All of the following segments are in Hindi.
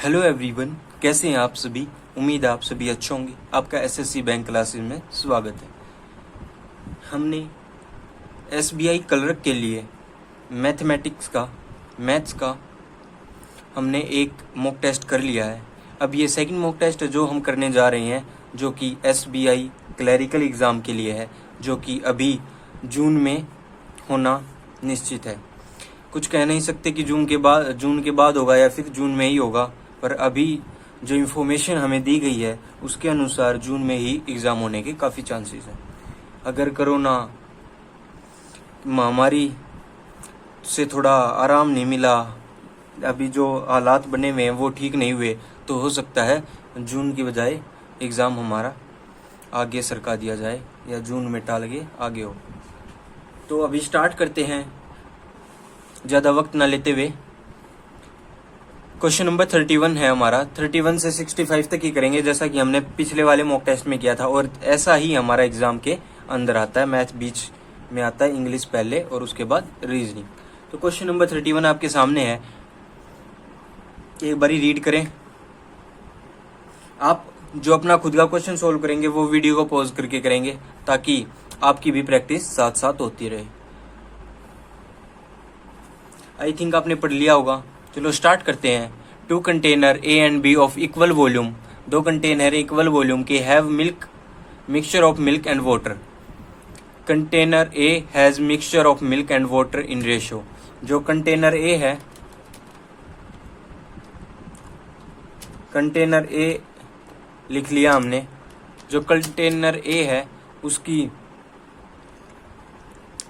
हेलो एवरीवन, कैसे हैं आप सभी। उम्मीद है आप सभी अच्छे होंगे। आपका एसएससी बैंक क्लासेस में स्वागत है। हमने एसबीआई क्लर्क के लिए मैथ्स का हमने एक मॉक टेस्ट कर लिया है। अब ये सेकंड मॉक टेस्ट जो हम करने जा रहे हैं, जो कि एसबीआई क्लरिकल एग्ज़ाम के लिए है, जो कि अभी जून में होना निश्चित है। कुछ कह नहीं सकते कि जून के बाद होगा या फिर जून में ही होगा, पर अभी जो इन्फॉर्मेशन हमें दी गई है उसके अनुसार जून में ही एग्ज़ाम होने के काफ़ी चांसेस हैं। अगर कोरोना महामारी से थोड़ा आराम नहीं मिला, अभी जो हालात बने हुए हैं वो ठीक नहीं हुए, तो हो सकता है जून की बजाय एग्ज़ाम हमारा आगे सरका दिया जाए या जून में टाल के आगे हो। तो अभी स्टार्ट करते हैं ज़्यादा वक्त ना लेते हुए। क्वेश्चन नंबर 31 है हमारा। 31 से 65 तक ही करेंगे, जैसा कि हमने पिछले वाले मॉक टेस्ट में किया था, और ऐसा ही हमारा एग्जाम के अंदर आता है। मैथ बीच में आता है, इंग्लिश पहले और उसके बाद रीजनिंग। तो क्वेश्चन नंबर 31 आपके सामने है, एक बारी रीड करें। आप जो अपना खुद का क्वेश्चन सोल्व करेंगे वो वीडियो को पॉज करके करेंगे, ताकि आपकी भी प्रैक्टिस साथ साथ होती रहे। आई थिंक आपने पढ़ लिया होगा। चलो स्टार्ट करते हैं। 2 container A and B of equal volume, 2 container equal volume के have mixture of milk and water. Container A has mixture of milk and water in ratio. जो कंटेनर ए है, कंटेनर ए लिख लिया हमने। जो कंटेनर ए है उसकी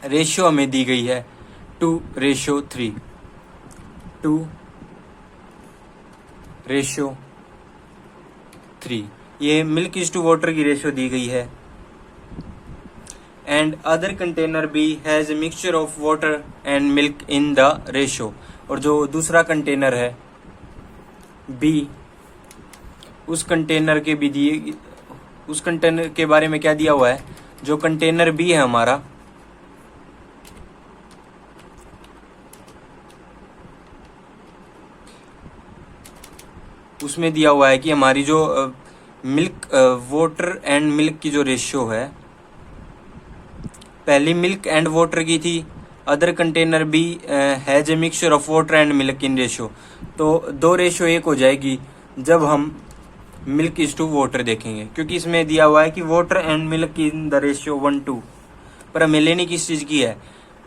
रेशियो हमें दी गई है 2:3, 2:3। ये मिल्क इज टू वाटर की रेशियो दी गई है। And other container B has a mixture of water and milk in the ratio. और जो दूसरा कंटेनर है बी, उस कंटेनर के भी दिए, उस कंटेनर के बारे में क्या दिया हुआ है। जो कंटेनर बी है हमारा, उसमें दिया हुआ है कि हमारी जो मिल्क वाटर एंड मिल्क की जो रेशियो है, पहली मिल्क एंड वाटर की थी। Other container B has a mixture of water and milk in ratio. तो 2:1 हो जाएगी जब हम मिल्क इज टू वाटर देखेंगे, क्योंकि इसमें दिया हुआ है कि water and milk in the ratio 1:2। पर हमें लेनी किस चीज़ की है,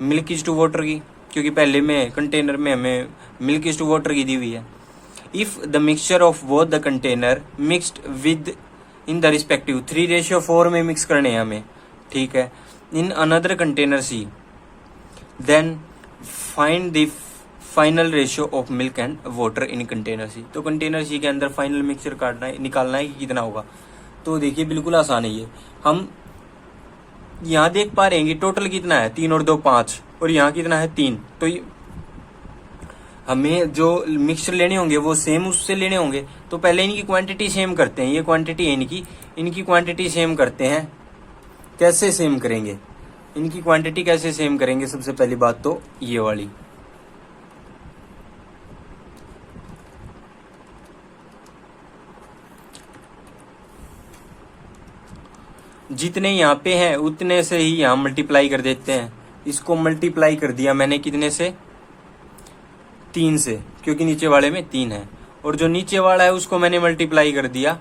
मिल्क इज टू वाटर की, क्योंकि पहले में कंटेनर में हमें मिल्क इज टू वाटर की दी हुई है। If the mixture of both the container mixed with in the respective 3:4 में मिक्स करने हैं हमें, ठीक है, in another container C, then find the final ratio of milk and water in container C। तो कंटेनर C के अंदर फाइनल मिक्सचर निकालना है कि कितना होगा। तो देखिए बिल्कुल आसान है ये। हम यहाँ देख पा रहे हैं कि टोटल कितना है, 3 और 2 5, और यहाँ कितना है 3। तो हमें जो मिक्सचर लेने होंगे वो सेम उससे लेने होंगे। तो पहले इनकी क्वांटिटी सेम करते हैं। ये क्वांटिटी है इनकी क्वांटिटी सेम करते हैं। कैसे सेम करेंगे, इनकी क्वांटिटी कैसे सेम करेंगे। सबसे पहली बात तो ये वाली, जितने यहाँ पे हैं उतने से ही यहाँ मल्टीप्लाई कर देते हैं। इसको मल्टीप्लाई कर दिया मैंने कितने से, 3 से, क्योंकि नीचे वाले में 3 है। और जो नीचे वाला है उसको मैंने मल्टीप्लाई कर दिया,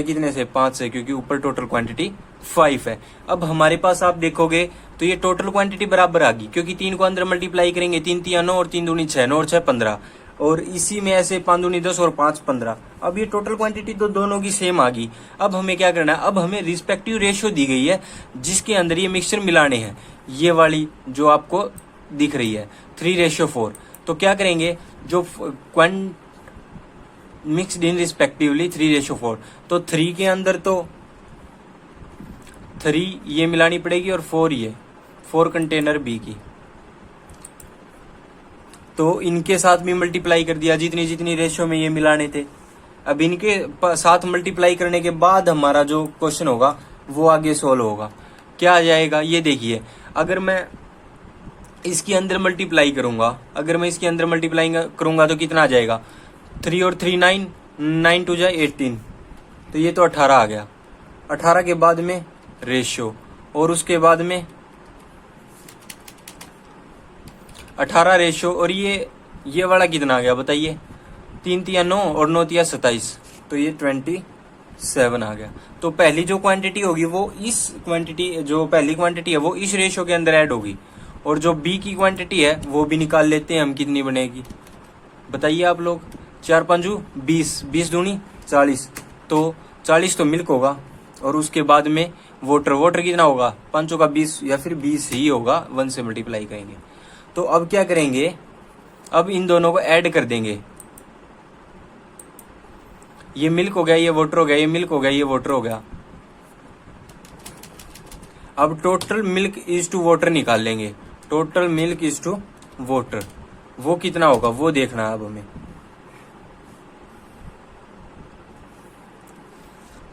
कितने से, 5 से, क्योंकि ऊपर टोटल क्वांटिटी 5 है। अब हमारे पास आप देखोगे तो ये टोटल क्वांटिटी बराबर आ गई, क्योंकि 3 को अंदर मल्टीप्लाई करेंगे, 3 3 9 और 3 दूनी 6, 9 और 6 15, और इसी में ऐसे 5 दूनी 10 और 5 15। अब ये टोटल क्वांटिटी तो दोनों की सेम आ गई। अब हमें क्या करना है, अब हमें रिस्पेक्टिव रेशियो दी गई है जिसके अंदर ये मिक्सचर मिलाने हैं। ये वाली जो आपको दिख रही है 3:4। तो क्या करेंगे, जो मिक्सड इन रिस्पेक्टिवली 3:4, तो 3 के अंदर तो 3 ये मिलानी पड़ेगी और 4 कंटेनर बी की। तो इनके साथ भी मल्टीप्लाई कर दिया जितनी जितनी रेशियो में ये मिलाने थे। अब इनके साथ मल्टीप्लाई करने के बाद हमारा जो क्वेश्चन होगा वो आगे सोल्व होगा। क्या आ जाएगा ये देखिए। अगर मैं इसके अंदर मल्टीप्लाई करूंगा, अगर मैं इसके अंदर मल्टीप्लाई करूंगा तो कितना आ जाएगा, 3 और 3 9, 9 2 जाए 18, तो ये तो 18 आ गया। 18 के बाद में रेशियो, और उसके बाद में 18 रेशियो, और ये वाला कितना आ गया बताइए, 3 तिया 9 और 9 तिया 27, तो ये 27 आ गया। तो पहली जो क्वांटिटी होगी वो इस क्वांटिटी, जो पहली क्वांटिटी है वो इस रेशियो के अंदर ऐड होगी, और जो बी की क्वांटिटी है वो भी निकाल लेते हैं हम, कितनी बनेगी बताइए आप लोग। 4 5 20, 20 दूनी 40, तो 40 तो मिल्क होगा, और उसके बाद में वाटर कितना होगा, 5 का 20 या फिर 20 ही होगा, 1 से मल्टीप्लाई करेंगे। तो अब क्या करेंगे, अब इन दोनों को ऐड कर देंगे, ये मिल्क हो गया, ये वाटर हो गया, ये मिल्क हो गया, ये वाटर हो गया। अब total milk is to water निकाल लेंगे, total milk is to water, वो कितना होगा वो देखना है अब हमें।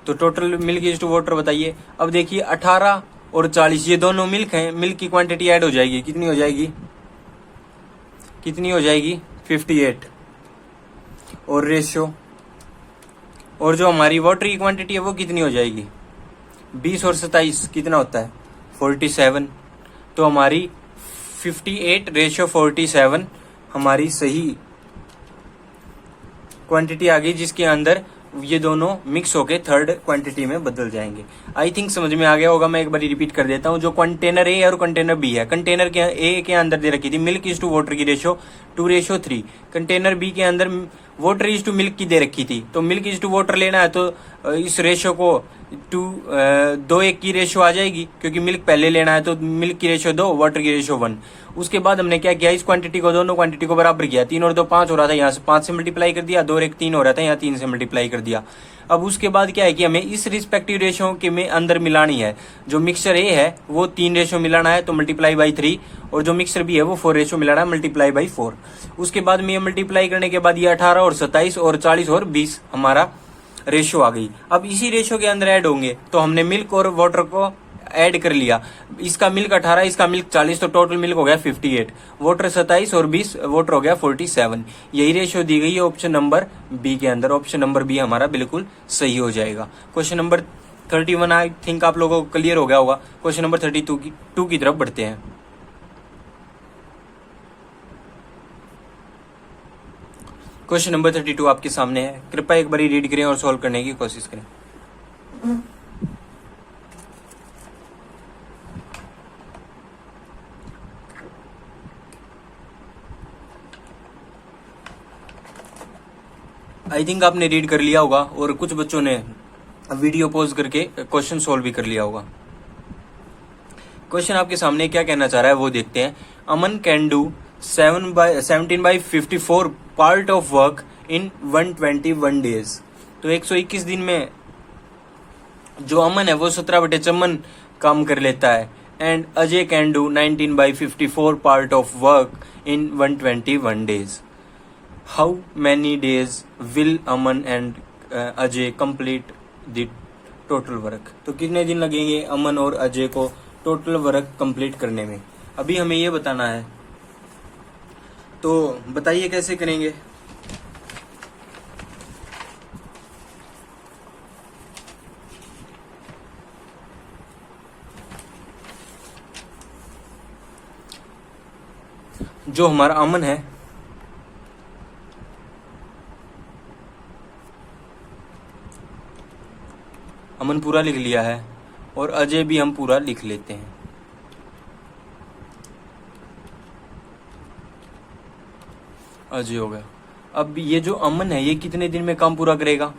तो total milk is to water बताइए। अब देखिए 18 और 40 ये दोनों मिल्क हैं, मिल्क की क्वांटिटी ऐड हो जाएगी, कितनी हो जाएगी, कितनी हो जाएगी 58, और रेशियो, और जो हमारी वाटर की क्वांटिटी है वो कितनी हो जाएगी, 20 और 27 कितना होता है 47। तो हमारी 58 रेशियो 47 हमारी सही क्वांटिटी आ गई, जिसके अंदर ये दोनों मिक्स होके थर्ड क्वांटिटी में बदल जाएंगे। आई थिंक समझ में आ गया होगा, मैं एक बार रिपीट कर देता हूँ। जो कंटेनर ए और कंटेनर बी है, कंटेनर के ए के अंदर दे रखी थी मिल्क इज टू वाटर की रेशियो 2:3, कंटेनर बी के अंदर वाटर इज टू मिल्क की दे रखी थी, तो मिल्क इज टू वाटर लेना है तो इस रेशियो को 2:1 की रेशियो आ जाएगी, क्योंकि मिल्क पहले लेना है तो मिल्क की रेशियो 2, वाटर की रेशियो 1। उसके बाद हमने क्या किया, इस क्वांटिटी को, दोनों क्वांटिटी को बराबर किया, 3 और 2 5 हो रहा था, यहाँ से 5 से मल्टीप्लाई कर दिया, 2 और 1 3 हो रहा था, यहाँ 3 से मल्टीप्लाई कर दिया। अब उसके बाद क्या है कि हमें इस रिस्पेक्टिव रेशियो के में अंदर मिलानी है, जो मिक्सचर ए है वो 3 रेशियो मिलाना है तो मल्टीप्लाई बाई 3, और जो मिक्सचर बी है वो 4 रेशियो मिलाना है, मल्टीप्लाई बाई 4। उसके बाद में ये मल्टीप्लाई करने के बाद ये 18 और 27 और 40 और 20 हमारा रेशियो आ गई। अब इसी रेशियो के अंदर ऐड होंगे, तो हमने मिल्क और वाटर को ऐड कर लिया, इसका मिल्क 18, इसका मिल्क 40, तो टोटल मिल्क हो गया 58, वाटर 27 और 20, वाटर हो गया 47। यही रेशियो दी गई है ऑप्शन नंबर बी के अंदर, ऑप्शन नंबर बी हमारा बिल्कुल सही हो जाएगा। क्वेश्चन नंबर 31 आई थिंक आप लोगों को क्लियर हो गया होगा। क्वेश्चन नंबर 32 की तरफ बढ़ते हैं। क्वेश्चन नंबर 32 आपके सामने है, कृपया एक बार रीड करें और सॉल्व करने की कोशिश करें। आई थिंक आपने रीड कर लिया होगा, और कुछ बच्चों ने वीडियो पॉज करके क्वेश्चन सॉल्व भी कर लिया होगा। क्वेश्चन आपके सामने क्या कहना चाह रहा है वो देखते हैं। Aman can do 17/54 part of work in 121 days. तो 121 दिन में जो अमन है वो 17/54 काम कर लेता है। And Ajay can do 19/54 part of work in 121 days. How many days will Aman and Ajay complete the total work. तो कितने दिन लगेंगे अमन और अजय को टोटल वर्क कंप्लीट करने में, अभी हमें ये बताना है। तो बताइए कैसे करेंगे। जो हमारा अमन है अमन पूरा लिख लिया है, और अजय भी हम पूरा लिख लेते हैं। अजय हो गया। अब ये जो अमन है ये कितने दिन में काम पूरा करेगा,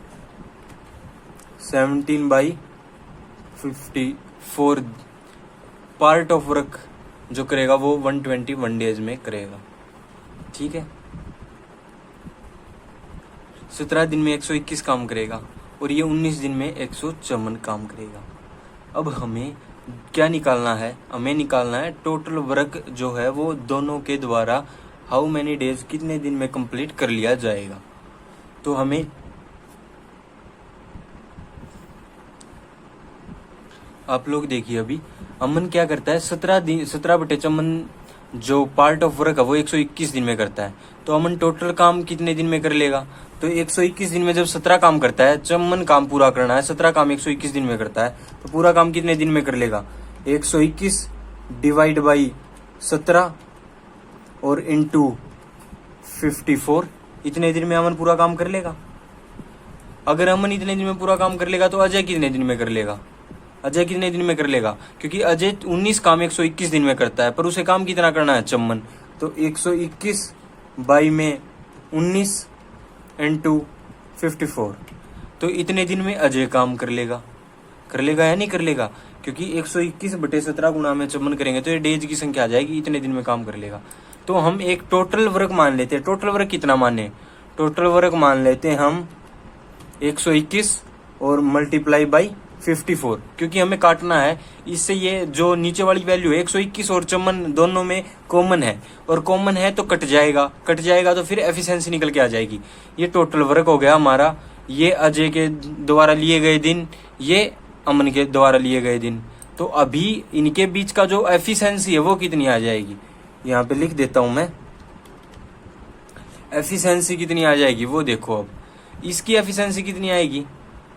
17/54 पार्ट ऑफ वर्क जो करेगा वो 121 डेज में करेगा। ठीक है, 17 दिन में 121 काम करेगा, और ये 19 दिन में 154 काम करेगा। अब हमें क्या निकालना है, हमें निकालना है टोटल वर्क जो है वो दोनों के द्वारा हाउ मैनी डेज कितने दिन में कंप्लीट कर लिया जाएगा। तो हमें आप लोग देखिए, अभी अमन क्या करता है, 17 दिन 17/54 जो पार्ट ऑफ वर्क है वो 121 दिन में करता है, तो अमन टोटल काम कितने दिन में कर लेगा? तो 121 दिन में जब 17 काम करता है, चमन काम पूरा करना है, 17 काम 121 दिन में करता है, तो पूरा काम कितने दिन में कर लेगा? 121 डिवाइड बाई 17 और इंटू 54, इतने दिन में अमन पूरा काम कर लेगा। अगर अमन इतने दिन में पूरा काम कर लेगा तो अजय कितने दिन में कर लेगा? अजय कितने दिन में कर लेगा? क्योंकि अजय 19 काम 121 दिन में करता है, पर उसे काम कितना करना है? चमन। तो 121 बाई में 19 इंटू 54, तो इतने दिन में अजय काम कर लेगा। कर लेगा या नहीं कर लेगा? क्योंकि 121 बटे 17 गुणा में चमन करेंगे तो ये डेज की संख्या आ जाएगी, इतने दिन में काम कर लेगा। तो हम एक टोटल वर्क मान लेते हैं। टोटल वर्क कितना माने? टोटल वर्क मान लेते हैं हम 121 और मल्टीप्लाई बाई 54, क्योंकि हमें काटना है। इससे ये जो नीचे वाली वैल्यू है 121 और चमन दोनों में कॉमन है, और कॉमन है तो कट जाएगा तो फिर एफिशिएंसी निकल के आ जाएगी। ये टोटल वर्क हो गया हमारा। ये अजय के द्वारा लिए गए दिन, ये अमन के द्वारा लिए गए दिन। तो अभी इनके बीच का जो एफिशिएंसी है वो कितनी आ जाएगी? यहाँ पे लिख देता हूं मैं, एफिशिएंसी कितनी आ जाएगी वो देखो। अब इसकी एफिशिएंसी कितनी आएगी?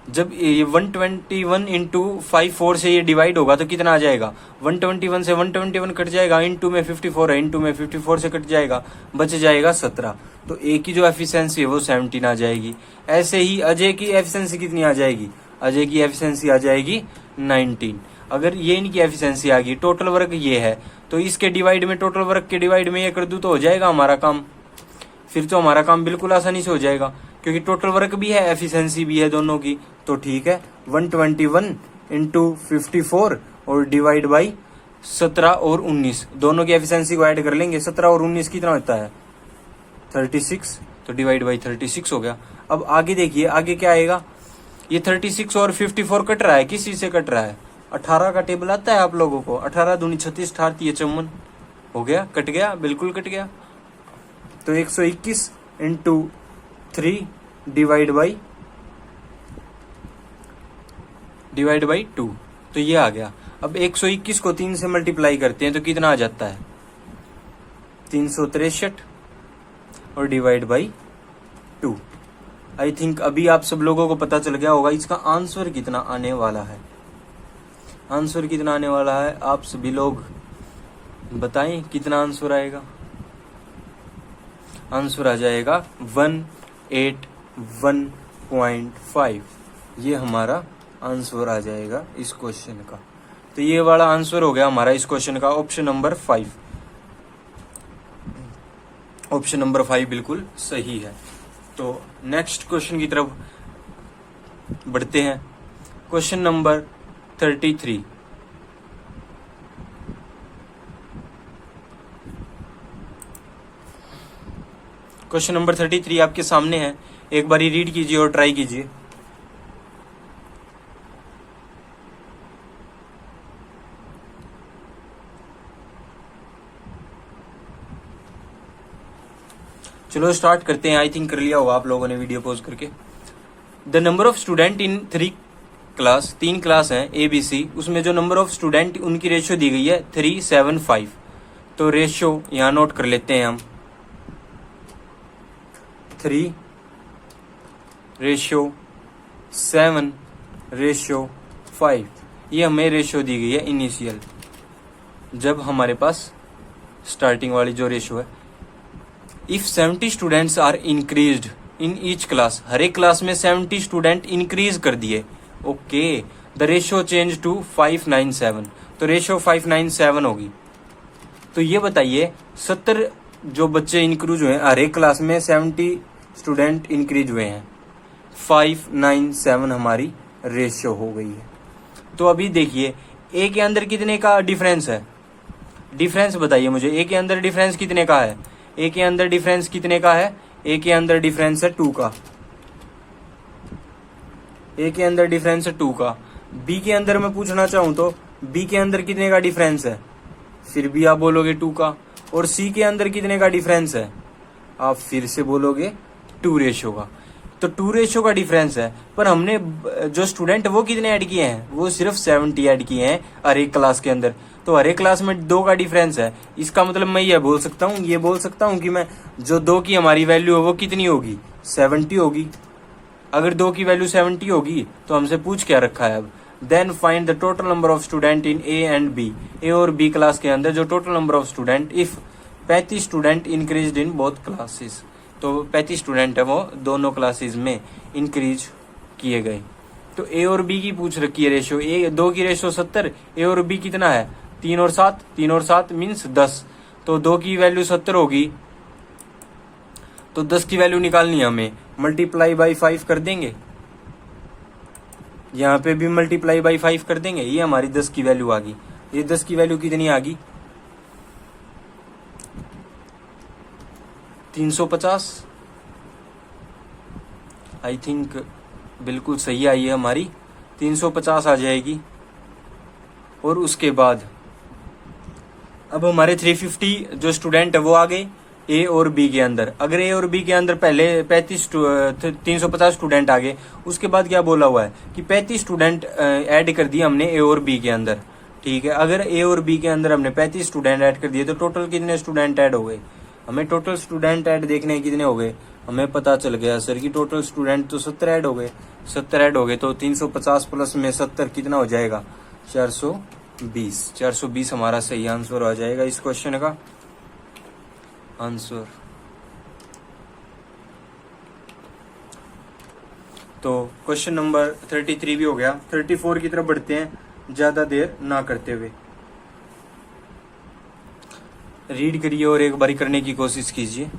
जब ये 121 इंटू 54 से ये डिवाइड होगा तो कितना आ जाएगा? 121 से 121 कट जाएगा, इंटू में 54 है, इंटू में 54 से कट जाएगा, बच जाएगा 17। तो ए की जो एफिशिएंसी है वो 17 आ जाएगी। ऐसे ही अजय की एफिशिएंसी कितनी आ जाएगी? अजय की एफिशिएंसी आ जाएगी 19। अगर ये इनकी एफिशिएंसी आ गई, टोटल वर्क ये है, तो इसके डिवाइड में, टोटल वर्क के डिवाइड में ये कर दूं तो हो जाएगा हमारा काम। फिर तो हमारा काम बिल्कुल आसानी से हो जाएगा, क्योंकि टोटल वर्क भी है, एफिशिएंसी भी है दोनों की। तो ठीक है, 121 इंटू 54 और डिवाइड बाई 17 और 19, दोनों की एफिशिएंसी को ऐड कर लेंगे। 17 और 19 कितना होता है? 36, तो डिवाइड बाई 36 हो गया। अब आगे देखिए, आगे क्या आएगा? ये 36 और 54 कट रहा है, किस चीज से कट रहा है? 18 का टेबल आता है आप लोगों को? 18 दूनी 36, 18 चौवन, हो गया, कट गया, बिल्कुल कट गया। तो 121 इंटू 3 डिवाइड बाई 2, तो ये आ गया। अब 121 को 3 से मल्टीप्लाई करते हैं तो कितना आ जाता है? 363 और डिवाइड बाई 2। आई थिंक अभी आप सब लोगों को पता चल गया होगा इसका आंसर कितना आने वाला है। आंसर कितना आने वाला है आप सभी लोग बताएं, कितना आंसर आएगा? आंसर आ जाएगा 181.5। ये हमारा आंसर आ जाएगा इस क्वेश्चन का। तो ये वाला आंसर हो गया हमारा इस क्वेश्चन का, ऑप्शन नंबर 5। ऑप्शन नंबर 5 बिल्कुल सही है। तो नेक्स्ट क्वेश्चन की तरफ बढ़ते हैं। Question number 33। क्वेश्चन नंबर 33 आपके सामने है, एक बारी रीड कीजिए और ट्राई कीजिए। चलो स्टार्ट करते हैं। आई थिंक कर लिया होगा आप लोगों ने वीडियो पॉज करके। The number of student in 3 class, 3 class हैं ABC, उसमें जो नंबर ऑफ स्टूडेंट उनकी रेशियो दी गई है 375। तो रेशियो यहां नोट कर लेते हैं हम, 3:7:5। ये हमें रेशियो दी गई है इनिशियल, जब हमारे पास स्टार्टिंग वाली जो रेशियो है। If 70 students are increased in each class, हर एक क्लास में 70 स्टूडेंट इंक्रीज कर दिए, okay, the ratio change to 597। तो रेशियो 597 होगी। तो ये बताइए 70 जो बच्चे इंक्रीज हुए हैं, हर एक क्लास में 70 स्टूडेंट इंक्रीज हुए हैं, 597 हमारी रेशियो हो गई है। तो अभी देखिए ए के अंदर कितने का डिफरेंस है? डिफरेंस बताइए मुझे, ए के अंदर डिफरेंस कितने का है? ए के अंदर डिफरेंस कितने का है? ए के अंदर डिफरेंस है 2 का। ए के अंदर डिफरेंस है 2 का। बी के अंदर मैं पूछना चाहूं तो बी के अंदर कितने का डिफरेंस है? फिर भी आप बोलोगे 2 का। और सी के अंदर कितने का डिफरेंस है? आप फिर से बोलोगे 2 रेशियो का। तो 2 रेशो का डिफरेंस है, पर हमने जो स्टूडेंट वो कितने ऐड किए हैं, वो सिर्फ 70 ऐड किए हैं हर एक क्लास के अंदर। तो हर एक क्लास में 2 का डिफरेंस है। इसका मतलब मैं ये बोल सकता हूँ कि मैं जो 2 की हमारी वैल्यू है वो कितनी होगी, 70 होगी। अगर 2 की वैल्यू 70 होगी तो हमसे पूछ क्या रखा है अब, then find the total number of student in A and B. A और बी क्लास के अंदर जो total number of student if 35 student increase in both classes. तो 35 स्टूडेंट है वो दोनों क्लासेस में इंक्रीज किए गए। तो ए और बी की पूछ रखी है रेशो, ए 2 की रेशो 70, ए और बी कितना है 3 और 7, 3 और 7 मीन्स 10। तो 2 की वैल्यू 70 होगी, तो 10 की वैल्यू निकालनी है हमें, मल्टीप्लाई बाई 5 कर देंगे, यहाँ पे भी मल्टीप्लाई बाई 5 कर देंगे, ये हमारी 10 की वैल्यू आ गई। ये 10 की वैल्यू कितनी आ गई 350। आई थिंक बिल्कुल सही आई है हमारी, 350 आ जाएगी। और उसके बाद अब हमारे 350 जो स्टूडेंट है वो आ गए ए और बी के अंदर। अगर ए और बी के अंदर पहले 350 स्टूडेंट आ गए, उसके बाद क्या बोला हुआ है कि 35 स्टूडेंट ऐड कर दिए हमने ए और बी के अंदर, ठीक है। अगर ए और बी के अंदर हमने 35 स्टूडेंट ऐड कर दिए तो टोटल कितने स्टूडेंट ऐड हो गए, हमें टोटल स्टूडेंट ऐड देखने कितने हो गए, हमें पता चल गया सर की टोटल स्टूडेंट तो 70 ऐड हो गए। 70 ऐड हो गए तो 350 प्लस में 70 कितना हो जाएगा 420। 420 हमारा सही आंसर आ जाएगा इस क्वेश्चन का आंसर। तो क्वेश्चन नंबर 33 भी हो गया। 34 की तरफ बढ़ते हैं ज्यादा देर ना करते हुए। रीड करिए और एक बारी करने की कोशिश कीजिए।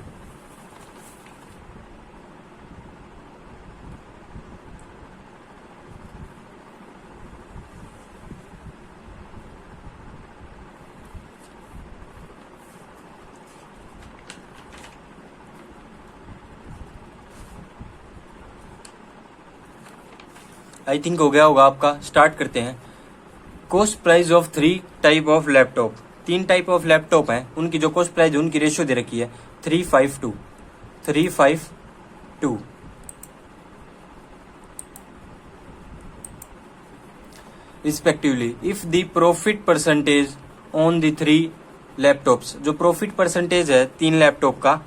आई थिंक हो गया होगा आपका। स्टार्ट करते हैं। Cost price of 3 type of laptop. 3 type of laptop हैं, उनकी जो कॉस्ट प्राइस उनकी रेशियो दे रखी है 352 respectively. If the profit percentage on the 3 laptops, जो प्रॉफिट परसेंटेज है 3 लैपटॉप का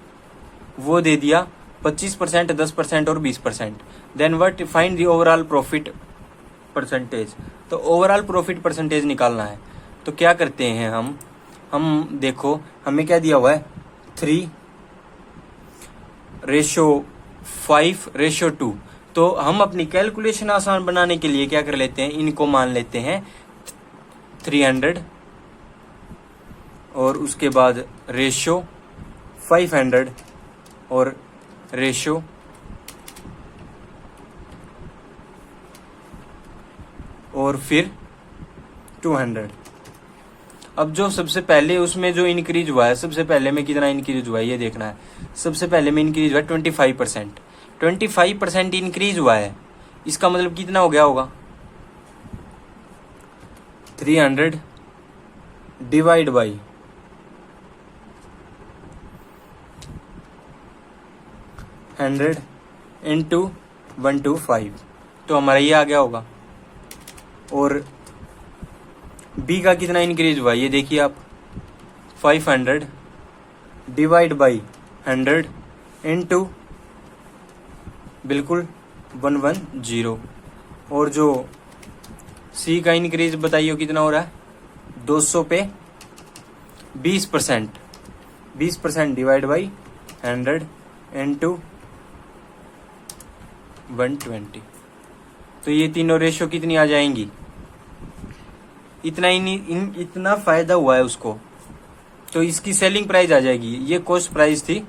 वो दे दिया 25%, 10% और 20%। Then what find the overall profit percentage. तो ओवरऑल प्रॉफिट परसेंटेज निकालना है। तो क्या करते हैं हम देखो हमें क्या दिया हुआ है 3:5:2। तो हम अपनी कैलकुलेशन आसान बनाने के लिए क्या कर लेते हैं, इनको मान लेते हैं 300 और उसके बाद रेशियो 500 और रेशियो और फिर 200। अब जो सबसे पहले उसमें जो इंक्रीज हुआ है, सबसे पहले में कितना इंक्रीज हुआ है ये देखना है। सबसे पहले में इंक्रीज हुआ है 25%। 25% इंक्रीज हुआ है, इसका मतलब कितना हो गया होगा 300 डिवाइड बाई 100 इंटू 125। तो हमारा ये आ गया होगा। और बी का कितना इंक्रीज हुआ ये देखिए आप 500 डिवाइड बाई 100 इंटू बिल्कुल 110। और जो सी का इंक्रीज बताइए कितना हो रहा है 200 पे 20%। 20% डिवाइड बाई 100 इंटू 120। तो ये तीनों रेशियो कितनी आ जाएंगी, इतना फायदा हुआ है उसको, तो इसकी सेलिंग प्राइस आ जाएगी। ये कॉस्ट प्राइस थी,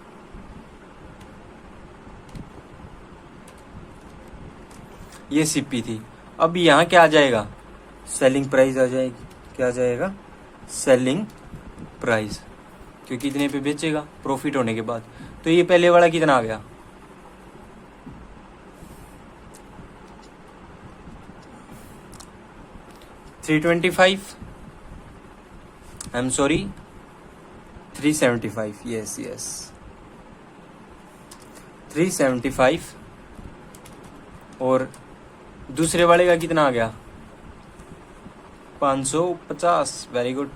ये सीपी थी। अब यहाँ क्या आ जाएगा सेलिंग प्राइस आ जाएगी। क्या आ जाएगा सेलिंग प्राइस, क्योंकि इतने पे बेचेगा प्रॉफिट होने के बाद। तो ये पहले वाला कितना आ गया 325, I'm sorry 375, yes 375 और दूसरे वाले का कितना आ गया 550। Very good.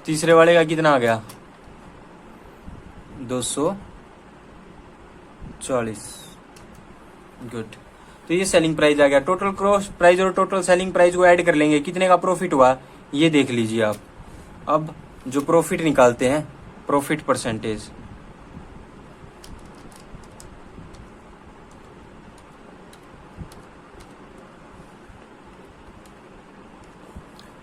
तीसरे वाले का कितना आ गया 240। गुड। तो ये सेलिंग प्राइस आ गया। टोटल क्रॉस प्राइस और टोटल सेलिंग प्राइस को ऐड कर लेंगे, कितने का प्रॉफिट हुआ ये देख लीजिए आप। अब जो प्रॉफिट निकालते हैं, प्रॉफिट परसेंटेज,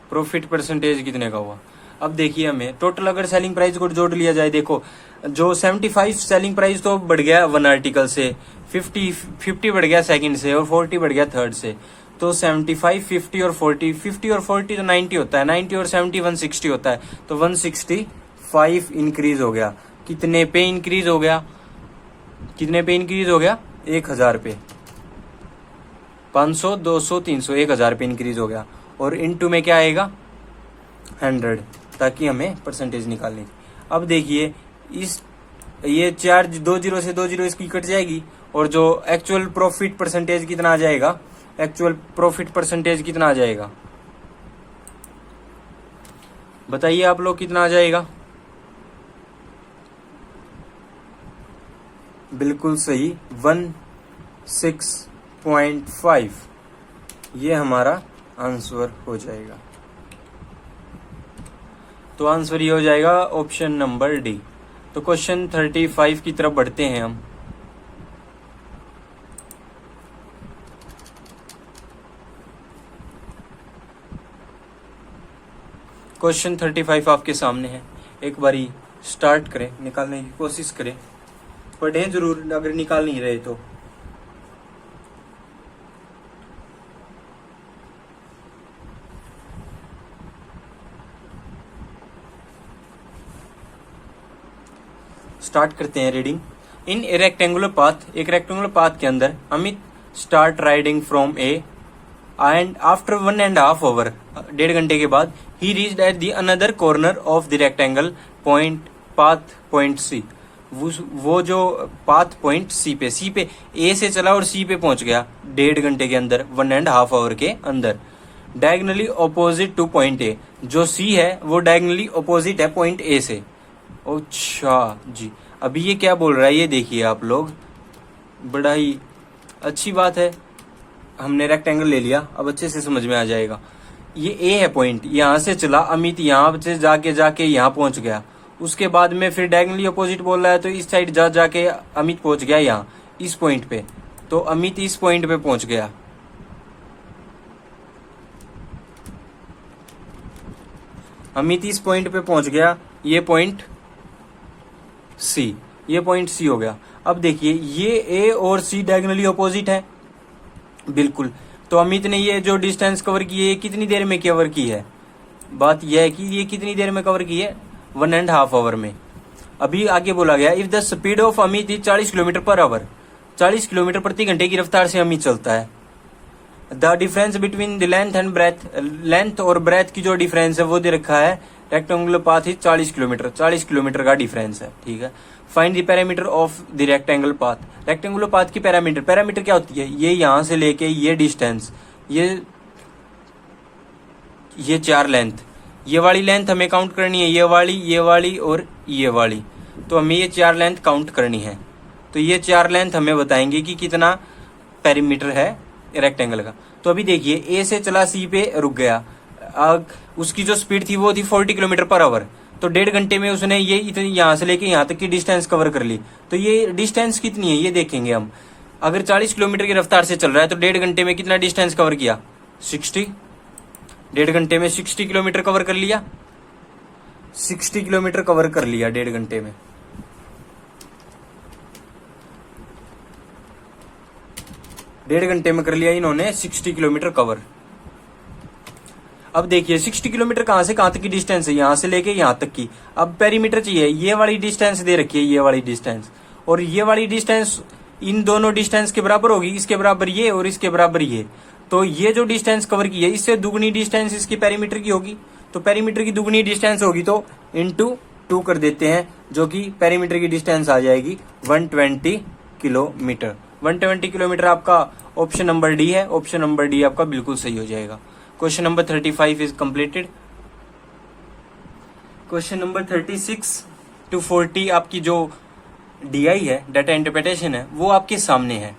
प्रॉफिट परसेंटेज कितने का हुआ। अब देखिए हमें टोटल अगर सेलिंग प्राइस को जोड़ लिया जाए, देखो जो 75 सेलिंग प्राइस तो बढ़ गया 1 आर्टिकल से, 50 बढ़ गया सेकंड से और 40 बढ़ गया थर्ड से। तो 75, 50 और 40, 50 और 40 तो 90 होता है, 90 और 70 160 होता है। तो 165 इंक्रीज हो गया। कितने पे इंक्रीज हो गया, कितने पे इंक्रीज हो गया 1000 पे, 500, 200, 300, 1000 पे इंक्रीज हो गया। और इनटू में क्या आएगा 100, ताकि हमें परसेंटेज निकालनी थी। अब देखिए इस ये 4 2 जीरो से 2 जीरो इसकी कट जाएगी और जो एक्चुअल प्रॉफिट परसेंटेज कितना आ जाएगा, एक्चुअल प्रॉफिट परसेंटेज कितना आ जाएगा बताइए आप लोग, कितना आ जाएगा। बिल्कुल सही 16.5। ये हमारा आंसर हो जाएगा। तो आंसर ये हो जाएगा ऑप्शन नंबर डी। तो क्वेश्चन 35 की तरफ बढ़ते हैं हम। क्वेश्चन 35 आपके सामने है। एक बारी स्टार्ट करें, निकालने की कोशिश करें, पढ़ें जरूर अगर निकाल नहीं रहे तो। स्टार्ट करते हैं reading. In a rectangular path, एक रेक्टेंगुलर पाथ के अंदर Amit start riding from A and after 1.5 hour, 1.5 घंटे के बाद ही reached at the another corner of the rectangle point path point C. वो जो पाथ पॉइंट सी पे ए से चला और सी पे पहुंच गया 1.5 घंटे के अंदर, 1.5 आवर के अंदर। Diagonally opposite two point A, जो सी है वो डायगनली ऑपोजिट है पॉइंट ए से। अच्छा जी, अभी ये क्या बोल रहा है ये देखिए आप लोग, बड़ा ही अच्छी बात है। हमने रेक्टेंगल ले लिया, अब अच्छे से समझ में आ जाएगा। ये ए है पॉइंट, यहां से चला अमित, यहां से जाके यहां पहुंच गया। उसके बाद में फिर डायगनली अपोजिट बोल रहा है, तो इस साइड जाके अमित पहुंच गया यहाँ इस पॉइंट पे। तो अमित इस पॉइंट पे पहुंच गया। अमित इस पॉइंट पे पहुंच गया, ये पॉइंट सी, ये पॉइंट सी हो गया। अब देखिए ये ए और सी डायगोनली अपोजिट है, बिल्कुल। तो अमित ने ये जो डिस्टेंस कवर की है कितनी देर में कवर की है, बात यह है कि ये कितनी देर में कवर की है 1.5 आवर में। अभी आगे बोला गया if the speed of Amit is 40 kilometre per hour, 40 kilometre प्रति घंटे की रफ्तार से अमित चलता है। The difference between the length and breadth, length और ब्रेथ की जो डिफरेंस है वो दे रखा है rectangular path is 40 kilometre, 40 kilometre का डिफरेंस है, ठीक है। Find the parameter of the rectangular path, rectangular path की पैरामीटर, पैरामीटर क्या होती है, ये यहां से लेके ये डिस्टेंस, ये 4 लेंथ, ये वाली लेंथ हमें काउंट करनी है, ये वाली और ये वाली। तो हमें ये 4 लेंथ काउंट करनी है। तो ये 4 लेंथ हमें बताएंगे कि कितना पेरीमीटर है रेक्टेंगल का। तो अभी देखिए ए से चला सी पे रुक गया, उसकी जो स्पीड थी वो थी 40 किलोमीटर पर आवर। तो 1.5 घंटे में उसने ये इतनी यहां से लेके यहां तक की डिस्टेंस कवर कर ली। तो ये डिस्टेंस कितनी है ये देखेंगे हम। अगर 40 किलोमीटर की रफ्तार से चल रहा है तो 1.5 घंटे में कितना डिस्टेंस कवर किया 60, 1.5 घंटे में 60 किलोमीटर कवर कर लिया, 60 किलोमीटर कवर कर लिया 1.5 घंटे में। डेढ़ घंटे में कर लिया इन्होंने 60 किलोमीटर कवर। अब देखिए 60 किलोमीटर कहां से कहां तक की डिस्टेंस है, यहां से लेके यहां तक की। अब पेरीमीटर चाहिए, ये वाली डिस्टेंस दे रखी है, ये वाली डिस्टेंस और ये वाली डिस्टेंस इन दोनों डिस्टेंस के बराबर होगी, इसके बराबर ये और इसके बराबर ये। तो ये जो डिस्टेंस कवर की है इससे दुगनी डिस्टेंस इसकी पेरीमीटर की होगी। तो पेरीमीटर की दुगनी डिस्टेंस होगी तो इनटू 2 कर देते हैं, जो कि पेरीमीटर की डिस्टेंस आ जाएगी 120 किलोमीटर। 120 किलोमीटर आपका ऑप्शन नंबर डी है। ऑप्शन नंबर डी आपका बिल्कुल सही हो जाएगा। Question number 35 is completed. Question number 36 to 40 आपकी जो DI है, डाटा इंटरप्रिटेशन है, वो आपके सामने है।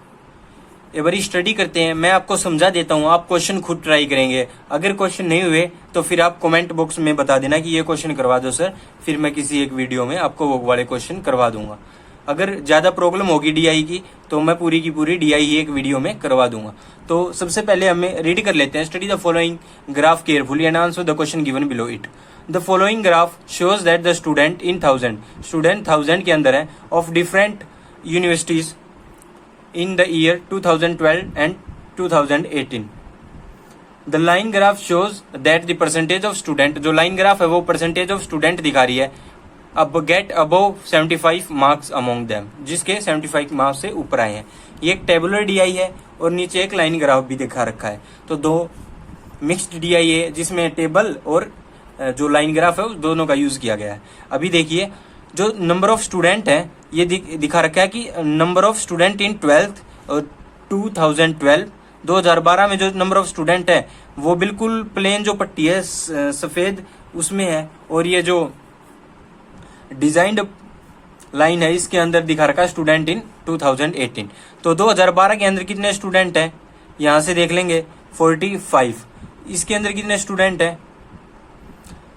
एक बार स्टडी करते हैं, मैं आपको समझा देता हूँ, आप क्वेश्चन खुद ट्राई करेंगे। अगर क्वेश्चन नहीं हुए तो फिर आप कमेंट बॉक्स में बता देना कि ये क्वेश्चन करवा दो सर, फिर मैं किसी एक वीडियो में आपको वो वाले क्वेश्चन करवा दूंगा। अगर ज़्यादा प्रॉब्लम होगी DI की तो मैं पूरी की पूरी DI ही एक वीडियो में करवा दूंगा। तो सबसे पहले हमें रीड कर लेते हैं। Study the following graph carefully and answer the question given below it. The following graph shows that the student in 1000, student 1000 के अंदर है, of different universities in the year 2012 and 2018. The line graph shows that the percentage of student, जो line graph है वो percentage of student दिखा रही है, अब get above 75 marks among them, जिसके 75 मार्क्स से ऊपर आए हैं। ये एक टेबुलर DI है और नीचे एक लाइन ग्राफ भी दिखा रखा है। तो दो मिक्स्ड DI है जिसमें टेबल और जो लाइन ग्राफ है उस दोनों का यूज किया गया है। अभी देखिए जो नंबर ऑफ स्टूडेंट है ये दिखा रखा है कि number of student in 12th और 2012 में जो नंबर ऑफ स्टूडेंट है वो बिल्कुल प्लेन जो पट्टी है सफेद उसमें है, और ये जो डिजाइंड लाइन है इसके अंदर दिखा रखा है स्टूडेंट इन 2018। तो 2012 के अंदर कितने स्टूडेंट है यहां से देख लेंगे 45। इसके अंदर कितने स्टूडेंट है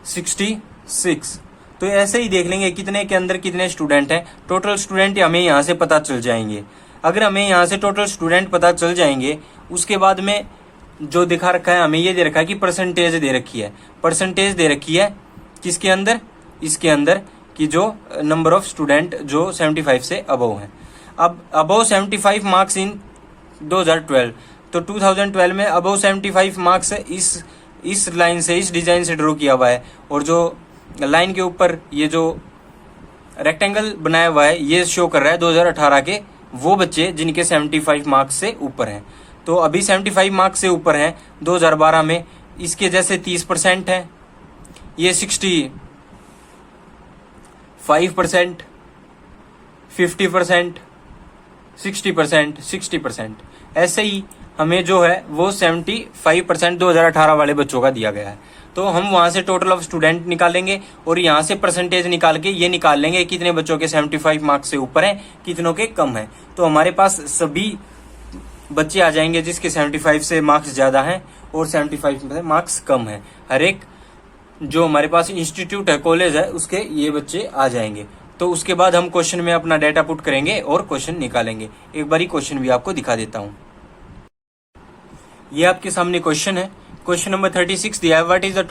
66। तो ऐसे ही देख लेंगे कितने के अंदर कितने स्टूडेंट हैं। टोटल स्टूडेंट हमें यहाँ से पता चल जाएंगे। अगर हमें यहाँ से टोटल स्टूडेंट पता चल जाएंगे, उसके बाद में जो दिखा रखा है हमें ये दे रखा है कि परसेंटेज दे रखी है। परसेंटेज दे रखी है किसके अंदर, इसके अंदर कि जो नंबर ऑफ स्टूडेंट जो 75 से अबव हैं। अब अबव 75 मार्क्स इन 2012, तो 2012 में अबव 75 मार्क्स इस लाइन से, इस डिजाइन से ड्रॉ किया हुआ है, और जो लाइन के ऊपर ये जो रेक्टेंगल बनाया हुआ है ये शो कर रहा है 2018 के वो बच्चे जिनके 75 मार्क्स से ऊपर हैं। तो अभी 75 मार्क्स से ऊपर हैं 2012 में, इसके जैसे 30% है, ये 65%, 50%, 60%, ऐसे ही हमें जो है वो 75% 2018 वाले बच्चों का दिया गया है। तो हम वहां से टोटल ऑफ स्टूडेंट निकालेंगे और यहाँ से परसेंटेज निकाल के ये निकाल लेंगे कितने बच्चों के 75 मार्क्स से ऊपर हैं, कितनों के कम हैं। तो हमारे पास सभी बच्चे आ जाएंगे जिसके 75 से मार्क्स ज्यादा हैं और 75 में मार्क्स कम हैं। हर एक जो हमारे पास इंस्टीट्यूट है, कॉलेज है, उसके ये बच्चे आ जाएंगे। तो उसके बाद हम क्वेश्चन में अपना डेटा पुट करेंगे और क्वेश्चन निकालेंगे। एक बारी क्वेश्चन भी आपको दिखा देता हूँ। ये आपके सामने क्वेश्चन है। क्वेश्चन नंबर 36 दिया है, what is the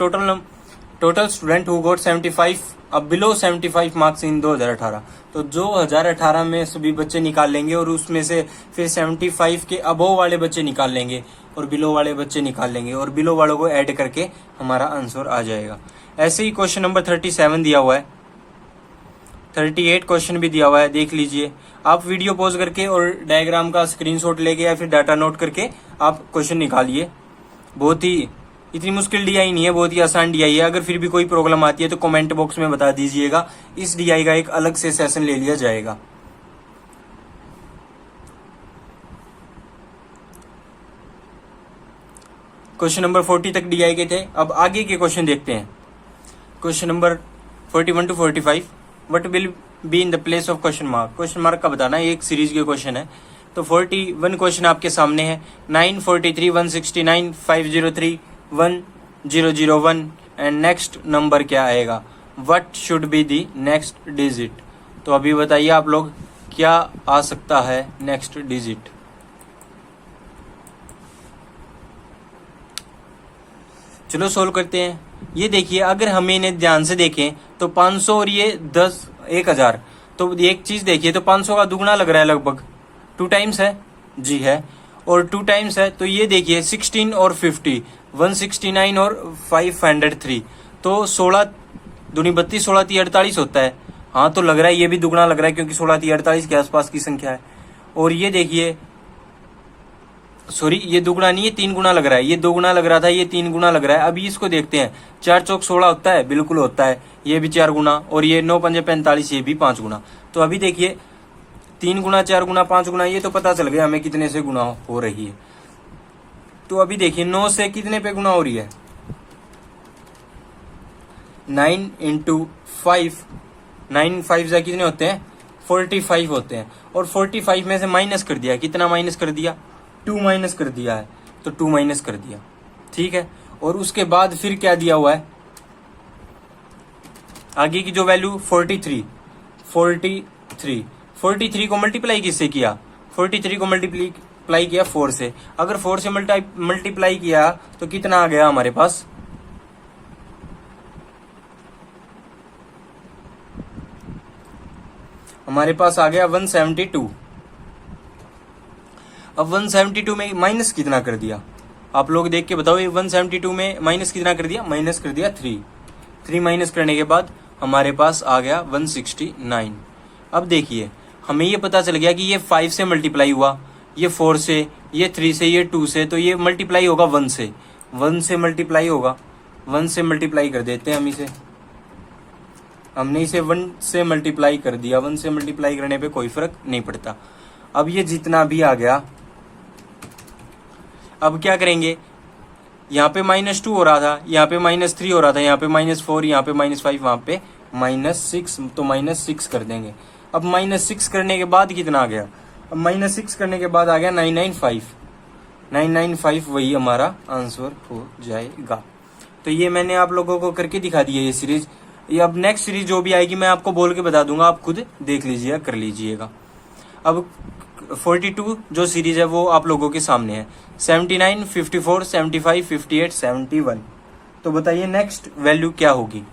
total student who got 75 अब बिलो 75 मार्क्स इन 2018। तो 2018 में सभी बच्चे निकाल लेंगे और उसमें से फिर 75 के अबोव वाले बच्चे निकाल लेंगे और बिलो वाले बच्चे निकाल लेंगे और बिलो वालों को ऐड करके हमारा आंसर आ जाएगा। ऐसे ही क्वेश्चन नंबर 37 दिया हुआ है, 38 क्वेश्चन भी दिया हुआ है, देख लीजिए। आप वीडियो पॉज करके और डायग्राम का स्क्रीनशॉट लेके या फिर डाटा नोट करके आप क्वेश्चन निकालिए। बहुत ही इतनी मुश्किल DI नहीं है, बहुत ही आसान DI है। अगर फिर भी कोई प्रॉब्लम आती है तो कमेंट बॉक्स में बता दीजिएगा, इस DI का एक अलग से सेशन ले लिया जाएगा। क्वेश्चन नंबर 40 तक DI के थे। अब आगे के क्वेश्चन देखते हैं। Question number 41 to 45, what will be in the place of question mark. Question mark का बताना, एक सीरीज के क्वेश्चन है। तो 41 क्वेश्चन आपके सामने है, 943, 169, 503, 1001 एंड नेक्स्ट नंबर क्या आएगा, what should be the next digit. तो अभी बताइए आप लोग क्या आ सकता है नेक्स्ट डिजिट। चलो सोल्व करते हैं। ये देखिए, अगर हम इन्हें ध्यान से देखें तो 500 और ये 10 1000, तो एक चीज देखिए, तो 500 का दुगना लग रहा है, लगभग 2 टाइम्स है जी है, और 2 टाइम्स है। तो ये देखिए 16 और 50, 169 और 503, तो 16 दूनी 32, 16 3 48 होता है। हाँ, तो लग रहा है ये भी दुगना लग रहा है क्योंकि 16 3 48 के आसपास की संख्या है। और ये देखिए सॉरी ये दुगुना नहीं, ये 3 गुना लग रहा है, ये 2 गुना लग रहा था, ये 3 गुना लग रहा है। अभी इसको देखते हैं, 4 चौक 16 होता है, बिल्कुल होता है। ये भी 4 गुना, और ये 9 पंजे 45, ये भी 5 गुना। तो अभी देखिए 3 गुना, 4 गुना, 5 गुना, ये तो पता चल गया हमें कितने से गुना हो रही है। तो अभी देखिए 9 से कितने पे गुना हो रही है, 9 इंटू 5, 9 5 जा कितने होते हैं, 45 होते हैं। और 45 में से माइनस कर दिया, कितना माइनस कर दिया, 2 माइनस कर दिया है, तो 2 माइनस कर दिया, ठीक है। और उसके बाद फिर क्या दिया हुआ है, आगे की जो वैल्यू 43 को मल्टीप्लाई किससे किया, 43 को मल्टीप्लाई किया 4 से। अगर 4 से मल्टीप्लाई किया तो कितना आ गया हमारे पास, हमारे पास आ गया 172। अब 172 में माइनस कितना कर दिया, आप लोग देख के बताओ, ये 172 में माइनस कितना कर दिया, माइनस कर दिया 3 माइनस करने के बाद हमारे पास आ गया 169। अब देखिए हमें ये पता चल गया कि ये 5 से मल्टीप्लाई हुआ, ये 4 से, ये 3 से, ये 2 से, तो ये मल्टीप्लाई होगा 1 से, 1 से मल्टीप्लाई होगा, 1 से मल्टीप्लाई कर देते हैं हम इसे। हमने इसे 1 से मल्टीप्लाई कर दिया, 1 से मल्टीप्लाई करने पे कोई फर्क नहीं पड़ता। अब ये जितना भी आ गया, अब क्या करेंगे, यहाँ पे -2 हो रहा था, यहाँ पे -3 हो रहा था, यहाँ पे -4, यहाँ पे -5, वहां पे -6, तो -6 कर देंगे। अब -6 करने के बाद कितना आ गया, अब -6 करने के बाद आ गया 995, वही हमारा आंसर हो जाएगा। तो ये मैंने आप लोगों को करके दिखा दी है ये सीरीज। ये अब नेक्स्ट सीरीज जो भी आएगी मैं आपको बोल के बता दूंगा, आप खुद देख लीजिएगा, कर लीजिएगा। अब 42 जो सीरीज है वो आप लोगों के सामने है, 79, 54, 75, 58, 71। तो बताइए नेक्स्ट वैल्यू क्या होगी।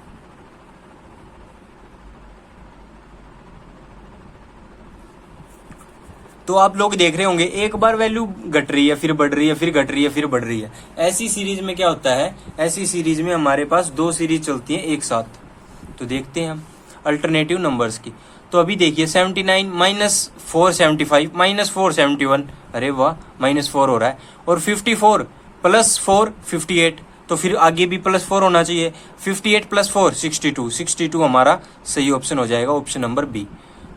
तो आप लोग देख रहे होंगे एक बार वैल्यू घट रही है, फिर बढ़ रही है, फिर घट रही है, फिर बढ़ रही है। ऐसी सीरीज में क्या होता है, ऐसी सीरीज में हमारे पास 2 सीरीज चलती हैं एक साथ। तो देखते हैं हम अल्टरनेटिव नंबर्स की। तो अभी देखिए 79 -475 -471, अरे वाह -4 हो रहा है। और 54 +4 58, तो फिर आगे भी +4 होना चाहिए। 58 + 4 62 हमारा सही ऑप्शन हो जाएगा, ऑप्शन नंबर बी।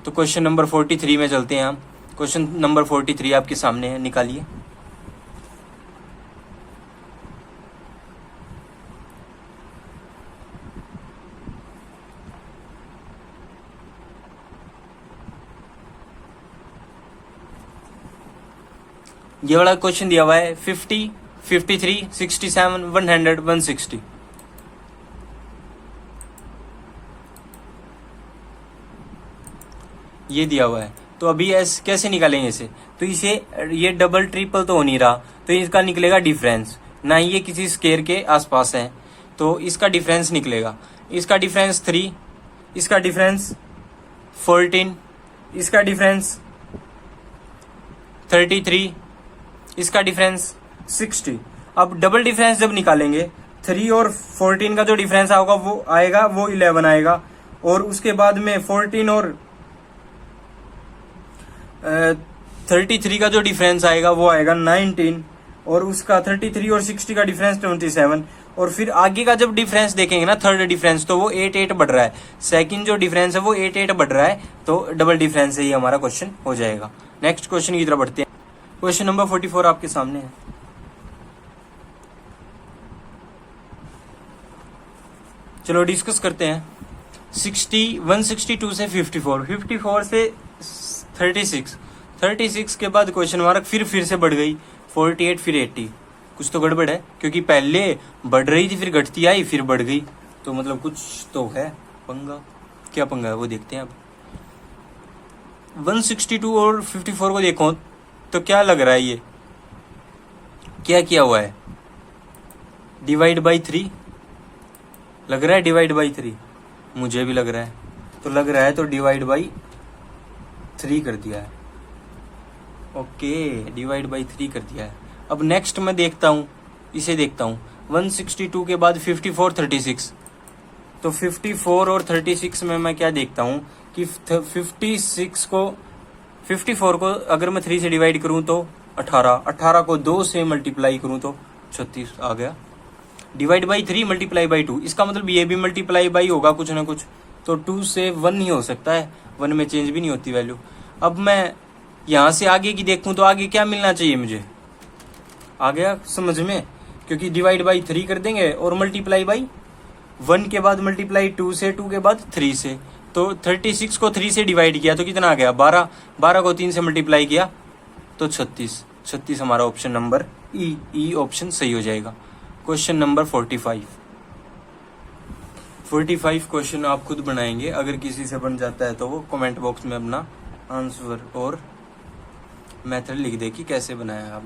तो क्वेश्चन नंबर 43 में चलते हैं हम। क्वेश्चन नंबर 43 आपके सामने है, निकालिए। ये वाला क्वेश्चन दिया हुआ है 50, 53, 67, 100, 160। ये दिया हुआ है। तो अभी ऐसे कैसे निकालेंगे इसे, तो इसे ये डबल ट्रिपल तो हो नहीं रहा, तो इसका निकलेगा डिफरेंस। ना ये किसी स्केयर के आसपास है, तो इसका डिफरेंस निकलेगा। इसका डिफरेंस 3, इसका डिफरेंस 14, इसका डिफरेंस 33, इसका डिफरेंस 60। अब डबल डिफरेंस जब निकालेंगे, 3 और 14 का जो डिफरेंस आएगा वो 11 आएगा। और उसके बाद में 14 और 33 का जो डिफरेंस आएगा वो आएगा 19। और उसका 33 और 60 का डिफरेंस 27। और फिर आगे का जब डिफरेंस देखेंगे ना, थर्ड डिफरेंस, तो वो 8 बढ़ रहा है। सेकंड जो डिफरेंस है वो 8 बढ़ रहा है, तो डबल डिफरेंस से ही हमारा क्वेश्चन हो जाएगा। नेक्स्ट क्वेश्चन की तरफ बढ़ते हैं। क्वेश्चन नंबर 44 आपके सामने है। चलो डिस्कस करते हैं। 162 से 54 से 36 के बाद क्वेश्चन मार्क, फिर से बढ़ गई 48, फिर 80। कुछ तो गड़बड़ है, क्योंकि पहले बढ़ रही थी, फिर घटती आई, फिर बढ़ गई, तो मतलब कुछ तो है पंगा। क्या पंगा है वो देखते हैं अब। 162 और 54 को देखो तो क्या लग रहा है, ये क्या किया हुआ है, डिवाइड बाई 3 लग रहा है, डिवाइड बाई 3 मुझे भी लग रहा है, तो लग रहा है तो डिवाइड बाई 3 कर दिया है। ओके, डिवाइड बाई 3 कर दिया है। अब नेक्स्ट मैं देखता हूँ, इसे देखता हूँ 162 के बाद 54, 36। तो 54 और 36 में मैं क्या देखता हूँ कि 54 को अगर मैं 3 से डिवाइड करूँ तो 18, 18 को 2 से मल्टीप्लाई करूं तो 36 आ गया। डिवाइड बाई 3 मल्टीप्लाई बाई 2, इसका मतलब ये भी मल्टीप्लाई बाई होगा कुछ ना कुछ, तो 2 से 1 ही हो सकता है, 1 में चेंज भी नहीं होती वैल्यू। अब मैं यहाँ से आगे की देखूं तो आगे क्या मिलना चाहिए मुझे, आ गया समझ में, क्योंकि डिवाइड बाई 3 कर देंगे और मल्टीप्लाई बाई 1 के बाद मल्टीप्लाई 2 से, 2 के बाद 3 से, तो 36 को 3 से डिवाइड किया तो कितना आ गया 12, 12 को 3 से मल्टीप्लाई किया तो 36, 36 हमारा ऑप्शन नंबर ई ऑप्शन सही हो जाएगा। क्वेश्चन नंबर 45 क्वेश्चन आप खुद बनाएंगे, अगर किसी से बन जाता है तो वो कमेंट बॉक्स में अपना आंसर और मेथड लिख दे कि कैसे बनाया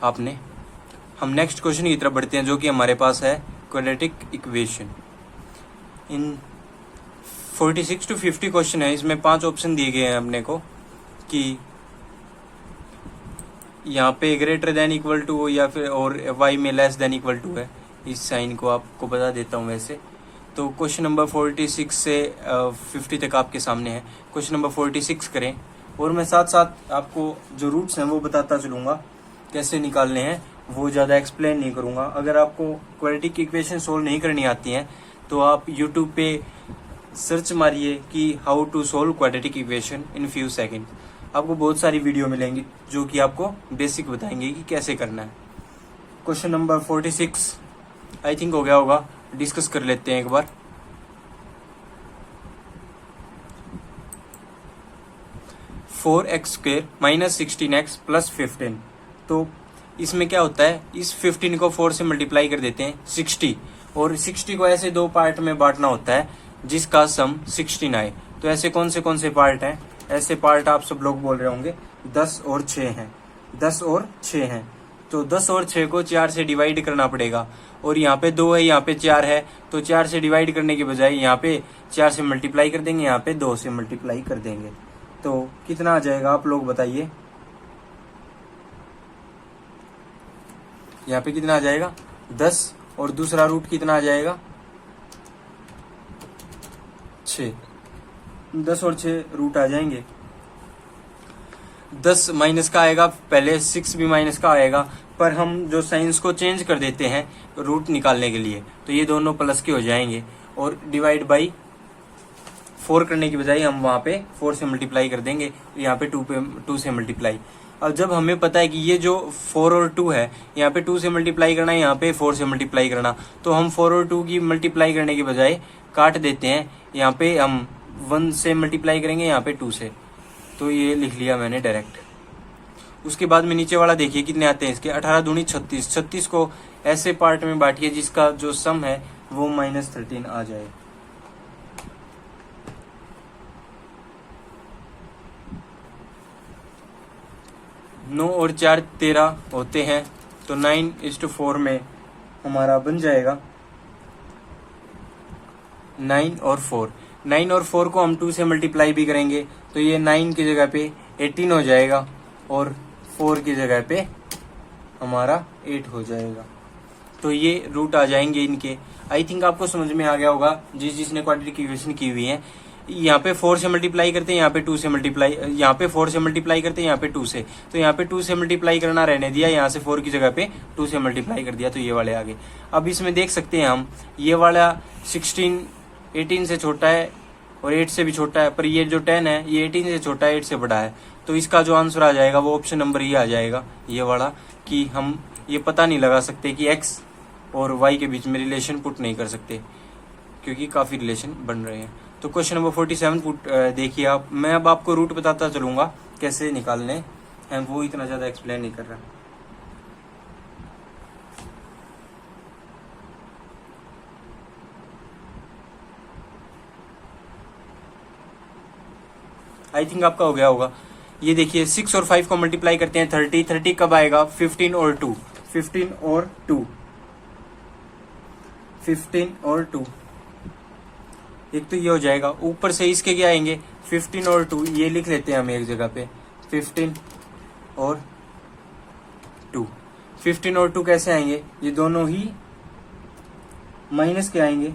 आपने। हम नेक्स्ट क्वेश्चन की तरफ बढ़ते हैं, जो कि हमारे पास है quadratic equation. In 46 to 50 question है, इसमें 5 ऑप्शन दिए गए हैं अपने को कि यहाँ पे ग्रेटर देन इक्वल टू हो या फिर और y में लेस देन इक्वल टू है, इस साइन को आपको बता देता हूँ वैसे। तो क्वेश्चन नंबर 46 से 50 तक आपके सामने है। क्वेश्चन नंबर 46 करें और मैं साथ साथ आपको जो रूट्स हैं वो बताता चलूँगा कैसे निकालने हैं, वो ज़्यादा एक्सप्लेन नहीं करूँगा। अगर आपको क्वाड्रेटिक इक्वेशन सोल्व नहीं करनी आती हैं तो आप यूट्यूब पे सर्च मारिए कि how to solve quadratic equation in few second, आपको बहुत सारी वीडियो मिलेंगी जो कि आपको बेसिक बताएंगे कि कैसे करना है। क्वेश्चन नंबर 46 आई थिंक हो गया होगा, डिस्कस कर लेते हैं एक बार। Four x square minus 16x plus 15, तो इसमें क्या होता है, इस 15 को 4 से मल्टीप्लाई कर देते हैं 60, और 60 को ऐसे 2 पार्ट में बांटना होता है जिसका सम 16 आए। तो ऐसे कौन से पार्ट हैं, ऐसे पार्ट आप सब लोग बोल रहे होंगे 10 और 6 हैं, 10 और 6 हैं, तो 10 और 6 को 4 से डिवाइड करना पड़ेगा, और यहाँ पे 2 है यहाँ पे 4 है, तो 4 से डिवाइड करने के बजाय यहाँ पे 4 से मल्टीप्लाई कर देंगे, यहाँ पे 2 से मल्टीप्लाई कर देंगे, तो कितना आ जाएगा आप लोग बताइए। यहाँ पे कितना आ जाएगा 10, और दूसरा रूट कितना आ जाएगा 6, 10 और 6 रूट आ जाएंगे। 10 माइनस का आएगा पहले, 6 भी माइनस का आएगा, पर हम जो साइंस को चेंज कर देते हैं रूट निकालने के लिए, तो ये दोनों प्लस के हो जाएंगे, और डिवाइड बाई 4 करने की बजाय हम वहाँ पे 4 से मल्टीप्लाई कर देंगे, यहाँ पे 2 से मल्टीप्लाई। अब जब हमें पता है कि ये जो 4 और 2 है, यहाँ पे 2 से मल्टीप्लाई करना है, यहाँ पे 4 से मल्टीप्लाई करना, तो हम 4 और 2 की मल्टीप्लाई करने के बजाय काट देते हैं, यहाँ पे हम 1 से मल्टीप्लाई करेंगे, यहाँ पे 2 से, तो ये लिख लिया मैंने डायरेक्ट। उसके बाद में नीचे वाला देखिए कितने आते हैं इसके, 18 दूनी 36, 36 को ऐसे पार्ट में बांटिए जिसका जो सम है वो -13 आ जाए। नौ और 4 13 होते हैं, तो 9:4 में हमारा बन जाएगा 9 और 4। 9 और 4 को हम 2 से मल्टीप्लाई भी करेंगे, तो ये 9 की जगह पे 18 हो जाएगा, और 4 की जगह पे हमारा 8 हो जाएगा। तो ये रूट आ जाएंगे इनके। आई थिंक आपको समझ में आ गया होगा जिसने क्वाड्रेटिक इक्वेशन की हुई है। यहाँ पे 4 से मल्टीप्लाई करते हैं, यहाँ पे 2 से मल्टीप्लाई, यहाँ पे 4 से मल्टीप्लाई करते हैं, यहाँ पे 2 से, तो यहाँ पे 2 से मल्टीप्लाई करना रहने दिया, यहाँ से 4 की जगह पे 2 से मल्टीप्लाई कर दिया, तो ये वाले आगे। अब इसमें देख सकते हैं हम, ये वाला 16 18 से छोटा है और 8 से भी छोटा है, पर ये जो 10 है ये 18 से छोटा है, 8 से बड़ा है, तो इसका जो आंसर आ जाएगा वो ऑप्शन नंबर ये आ जाएगा, ये वाला, कि हम ये पता नहीं लगा सकते कि x और y के बीच में रिलेशन पुट नहीं कर सकते, क्योंकि काफ़ी रिलेशन बन रहे हैं। तो क्वेश्चन नंबर 47 पुट देखिए आप, मैं अब आपको रूट बताता चलूँगा कैसे निकालने हैं, वो इतना ज़्यादा एक्सप्लेन नहीं कर रहा। आई थिंक आपका हो गया होगा। ये देखिए 6 और 5 को मल्टीप्लाई करते हैं 30, 30 कब आएगा 15 और 2, 15 और 2, 15 और 2, एक तो ये हो जाएगा। ऊपर से इसके क्या आएंगे 15 और 2, ये लिख लेते हैं हम एक जगह पे, 15 और 2। 15 और 2 कैसे आएंगे, ये दोनों ही माइनस के आएंगे,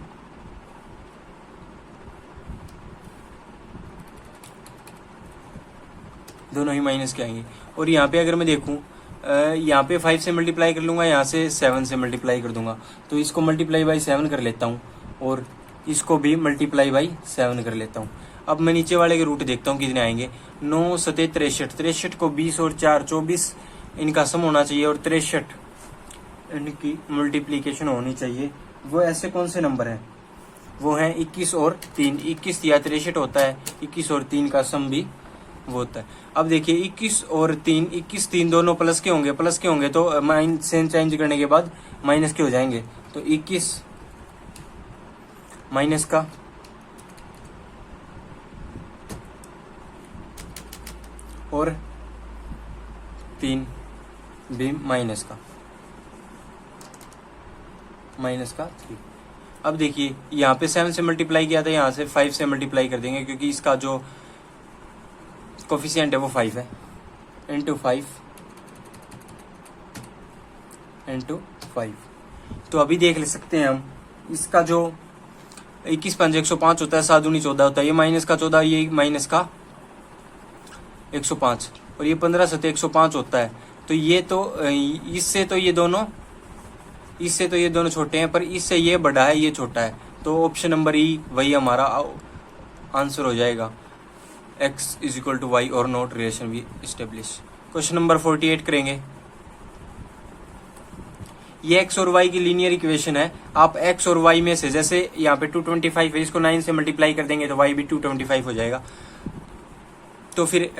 दोनों ही माइनस के आएंगे। और यहाँ पे अगर मैं देखूँ यहाँ पे 5 से मल्टीप्लाई कर लूँगा, यहाँ से 7 से मल्टीप्लाई कर दूंगा, तो इसको मल्टीप्लाई बाई 7 कर लेता हूँ और इसको भी मल्टीप्लाई बाई 7 कर लेता हूँ। अब मैं नीचे वाले के रूट देखता हूँ कितने आएंगे। 9 सते 63, 63 को 20 और 4 24 इनका सम होना चाहिए और 63 इनकी मल्टीप्लीकेशन होनी चाहिए। वो ऐसे कौन से नंबर हैं, वो हैं 21 और 3। 21 या 63 होता है, 21 और 3 का सम भी वो होता है। अब देखिए 21 और 3, 21 3 दोनों प्लस के होंगे तो माइन साइन चेंज करने के बाद माइनस के हो जाएंगे। तो 21 माइनस का और 3 भी माइनस का 3। अब देखिए यहाँ पे 7 से मल्टीप्लाई किया था, यहाँ से 5 से मल्टीप्लाई कर देंगे क्योंकि इसका जो कोफिशिएंट है वो 5 है। इंटू 5 तो अभी देख ले सकते हैं हम, इसका जो 21 5 105 होता है, 7 दूनी 14 होता है, ये माइनस का 14, ये माइनस का 105 और ये 15 सते 105 होता है। तो ये तो इससे तो ये दोनों छोटे हैं, पर इससे ये बड़ा है, ये छोटा है। तो ऑप्शन नंबर ई वही हमारा आंसर हो जाएगा। x is equal to y or not relation we establish. Question number 48 करेंगे। ये x और y की लीनियर इक्वेशन है। आप x और y में से, जैसे यहाँ पे 225 है, इसको 9 से मल्टीप्लाई कर देंगे तो y भी 225 हो जाएगा। तो फिर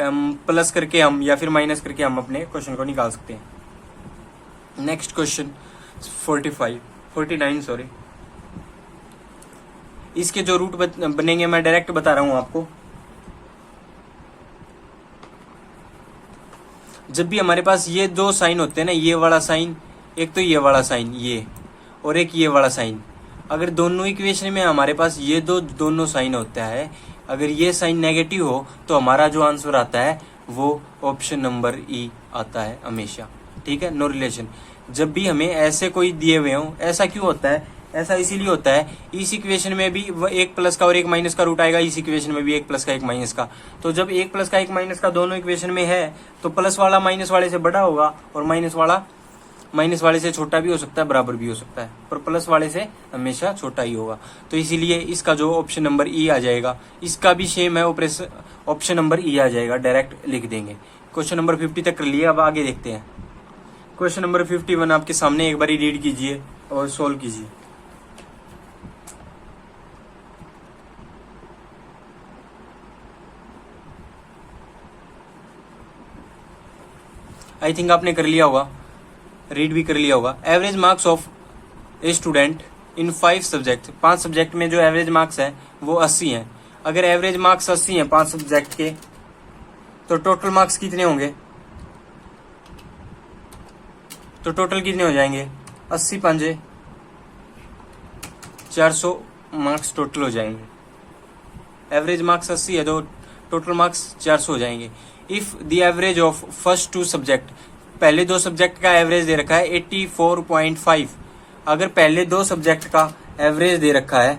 प्लस करके हम या फिर माइनस करके हम अपने क्वेश्चन को निकाल सकते हैं। Next question 49 sorry. इसके जो रूट बनेंगे मैं डायरेक्ट बता रहा हूं आपको। जब भी हमारे पास ये दो साइन होते हैं ना, ये वाला साइन, एक तो ये वाला साइन ये, और एक ये वाला साइन, अगर दोनों इक्वेशन में हमारे पास ये दोनों साइन होता है, अगर ये साइन नेगेटिव हो तो हमारा जो आंसर आता है वो ऑप्शन नंबर ई आता है हमेशा। ठीक है, नो रिलेशन। जब भी हमें ऐसे कोई दिए हुए हों, ऐसा क्यों होता है, ऐसा इसीलिए होता है, इस इक्वेशन में भी एक प्लस का और एक माइनस का रूट आएगा, इस इक्वेशन में भी एक प्लस का एक माइनस का। तो जब एक प्लस का एक माइनस का दोनों इक्वेशन में है तो प्लस वाला माइनस वाले से बड़ा होगा और माइनस वाला माइनस वाले से छोटा भी हो सकता है, बराबर भी हो सकता है, पर प्लस वाले से हमेशा छोटा ही होगा। तो इसीलिए इसका जो ऑप्शन नंबर ई आ जाएगा, इसका भी सेम है, ऑप्शन नंबर ई आ जाएगा, डायरेक्ट लिख देंगे। क्वेश्चन नंबर 50 तक कर लिए, अब आगे देखते हैं। क्वेश्चन नंबर 51 आपके सामने, एक बार रीड कीजिए और सोल्व कीजिए। आई थिंक आपने कर लिया होगा, रीड भी कर लिया होगा। Average marks of a student in 5 subject, 5 subject में जो एवरेज मार्क्स है वो 80 हैं। अगर एवरेज मार्क्स 80 हैं 5 सब्जेक्ट के, तो टोटल मार्क्स कितने होंगे, तो टोटल कितने हो जाएंगे, 80 पंजे 400 मार्क्स टोटल हो जाएंगे। एवरेज मार्क्स 80 है तो टोटल मार्क्स 400 हो जाएंगे। If the average of first 2 subject, पहले 2 सब्जेक्ट का एवरेज दे रखा है 84.5। अगर पहले 2 सब्जेक्ट का एवरेज दे रखा है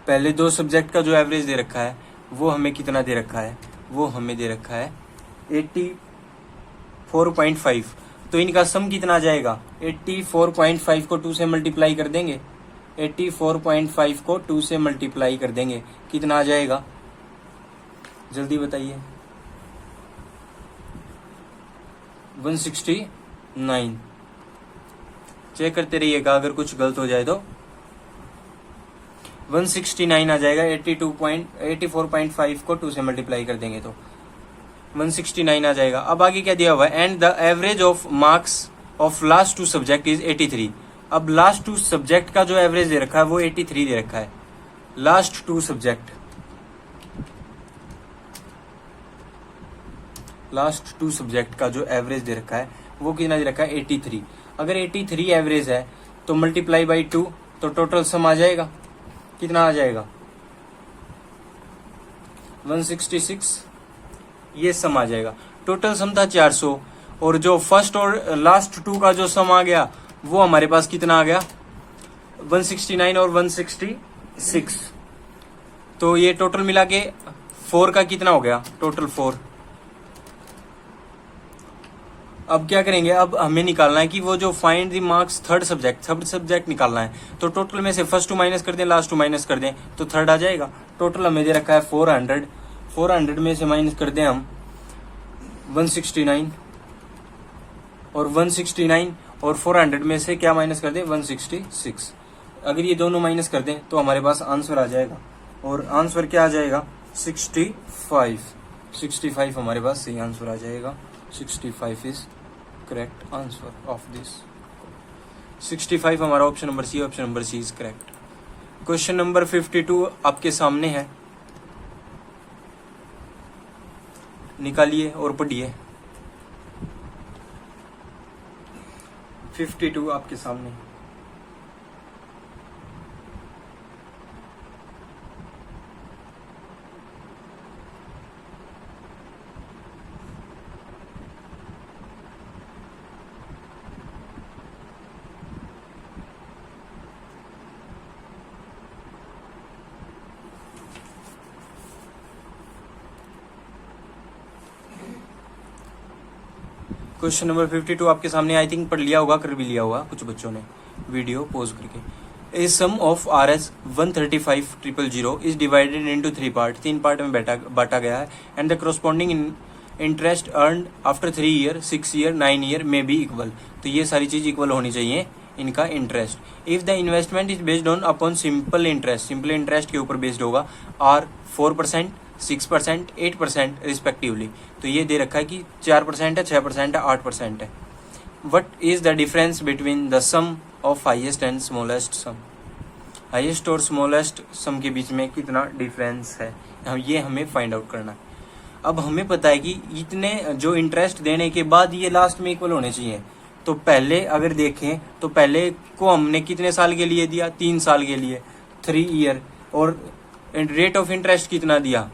पहले 2 सब्जेक्ट का जो एवरेज दे रखा है वो हमें कितना दे रखा है, वो हमें दे रखा है 84.5। तो इनका सम कितना आ जाएगा, 84.5 को 2 से मल्टीप्लाई कर देंगे, 84.5 को 2 से मल्टीप्लाई कर देंगे, कितना आ जाएगा जल्दी बताइए, 169। चेक करते रहिएगा, अगर कुछ गलत हो जाए तो 169 आ जाएगा। 84.5 को 2 से मल्टीप्लाई कर देंगे तो 169 आ जाएगा। अब आगे क्या दिया हुआ है, and the average of marks of last 2 subject is 83। अब लास्ट 2 सब्जेक्ट का जो एवरेज दे रखा है वो 83 दे रखा है। लास्ट 2 सब्जेक्ट का जो एवरेज दे रखा है वो कितना दे रखा है, 83। अगर 83 एवरेज है तो मल्टीप्लाई बाई 2, तो टोटल सम आ जाएगा, कितना आ जाएगा 166 ये सम आ जाएगा। टोटल सम था 400 और जो फर्स्ट और लास्ट टू का जो सम आ गया वो हमारे पास कितना आ गया 169 और 166। तो ये टोटल मिला के 4 का कितना हो गया टोटल 4। अब क्या करेंगे, अब हमें निकालना है कि वो जो find the marks third subject निकालना है। तो टोटल में से फर्स्ट टू माइनस कर दें, लास्ट टू माइनस कर दें तो थर्ड आ जाएगा। टोटल हमें दे रखा है 400 में से माइनस कर दें हम 169 और 169 और 400 में से क्या माइनस कर दें 166। अगर ये दोनों माइनस कर दें तो हमारे पास आंसर आ जाएगा और आंसर क्या आ जाएगा 65 हमारे पास सही आंसर आ जाएगा। 65 is correct answer of this. 65 हमारा option number C is correct. Question number 52 आपके सामने है, निकालिए और पढ़िए। 52 आपके सामने। क्वेश्चन नंबर 52 आपके सामने, आई थिंक पढ़ लिया होगा, कर भी लिया होगा कुछ बच्चों ने वीडियो पॉज करके। A sum of RS 135,000 is divided into 3 part, 3 part में बांटा गया है। And the corresponding interest earn after 3 year, 6 year, 9 year में बी इक्वल। तो ये सारी चीज इक्वल होनी चाहिए इनका interest. If the investment is based on upon simple interest के ऊपर बेस्ड होगा आर 4%, 6%, 8% रिस्पेक्टिवली। तो ये दे रखा है कि 4% है, 6% है, 8% है। What is the difference between the sum of highest and smallest sum. Highest और स्मॉलेस्ट सम के बीच में कितना डिफरेंस है, ये हमें फाइंड आउट करना है। अब हमें पता है कि इतने जो इंटरेस्ट देने के बाद ये लास्ट में इक्वल होने चाहिए। तो पहले अगर देखें तो पहले को हमने कितने साल के लिए दिया 3 साल के लिए 3 ईयर, और रेट ऑफ इंटरेस्ट कितना दिया,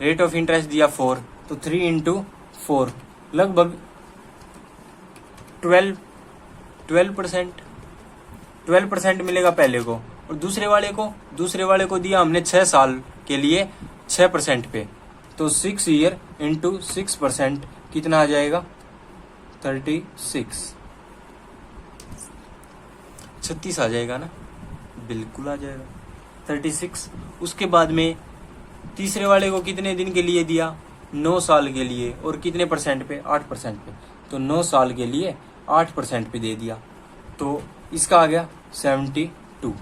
रेट ऑफ इंटरेस्ट दिया 4। तो 3 इंटू 4 लगभग 12% मिलेगा पहले को। और दूसरे वाले को दिया हमने 6 साल के लिए 6% पे। तो 6 ईयर इंटू 6% कितना आ जाएगा 36 आ जाएगा ना, बिल्कुल आ जाएगा 36। उसके बाद में तीसरे वाले को कितने दिन के लिए दिया 9 साल के लिए, और कितने परसेंट पे 8% पे। तो 9 साल के लिए 8% पे दे दिया। तो इसका आ गया 72।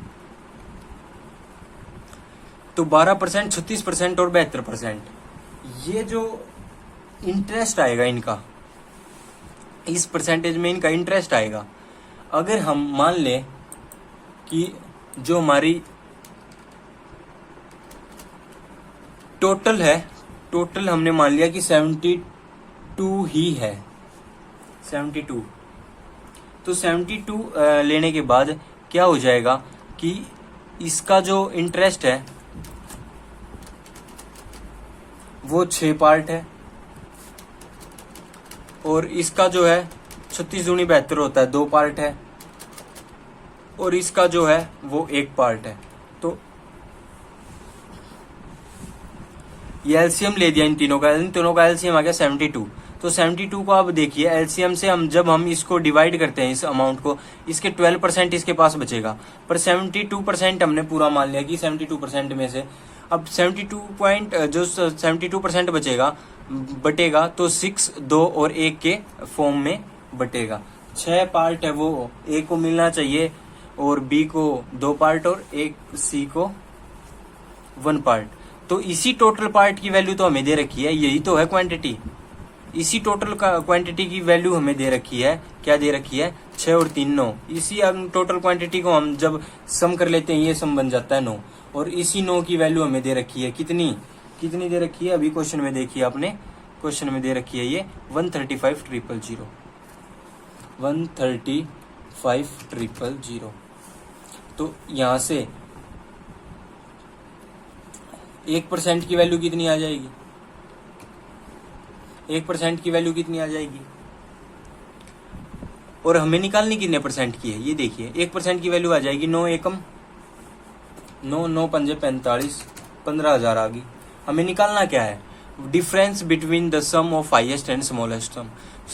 तो 12%, 36% और 72%। ये जो इंटरेस्ट आएगा इनका, इस परसेंटेज में इनका इंटरेस्ट आएगा। अगर हम मान लें कि जो हमारी टोटल है, टोटल हमने मान लिया कि 72 ही है, 72। तो 72 लेने के बाद क्या हो जाएगा कि इसका जो इंटरेस्ट है वो 6 पार्ट है, और इसका जो है 36 दूनी 72 होता है 2 पार्ट है, और इसका जो है वो 1 पार्ट है। तो ये एलसीएम ले दिया इन तीनों का एलसीएम आ गया 72। तो 72 को आप देखिए एलसीएम से हम जब हम इसको डिवाइड करते हैं इस अमाउंट को, इसके 12% इसके पास बचेगा। पर 72% हमने पूरा मान लिया कि 72% में से अब 72% बटेगा तो 6, 2 और 1 के फॉर्म में बटेगा। 6 पार्ट है वो ए को मिलना चाहिए, और बी को 2 पार्ट, और एक सी को 1 पार्ट। तो इसी टोटल पार्ट की वैल्यू तो हमें दे रखी है, यही तो है क्वांटिटी। इसी टोटल क्वांटिटी की वैल्यू हमें दे रखी है, क्या दे रखी है 6 और 3 9। इसी टोटल क्वांटिटी को हम जब सम कर लेते हैं ये सम बन जाता है 9, और इसी 9 की वैल्यू हमें दे रखी है कितनी दे रखी है, अभी क्वेश्चन में देखिए आपने, क्वेश्चन में दे रखी है ये 135,000। 135,000। तो यहां से 1% की वैल्यू कितनी आ जाएगी 1% की वैल्यू कितनी आ जाएगी, और हमें निकालनी कितने परसेंट की है ये देखिए। 1% की वैल्यू आ जाएगी 9 एकम 9, 9 पंजे 45, 15,000 आ गई। हमें निकालना क्या है, difference between the sum of highest and smallest sum.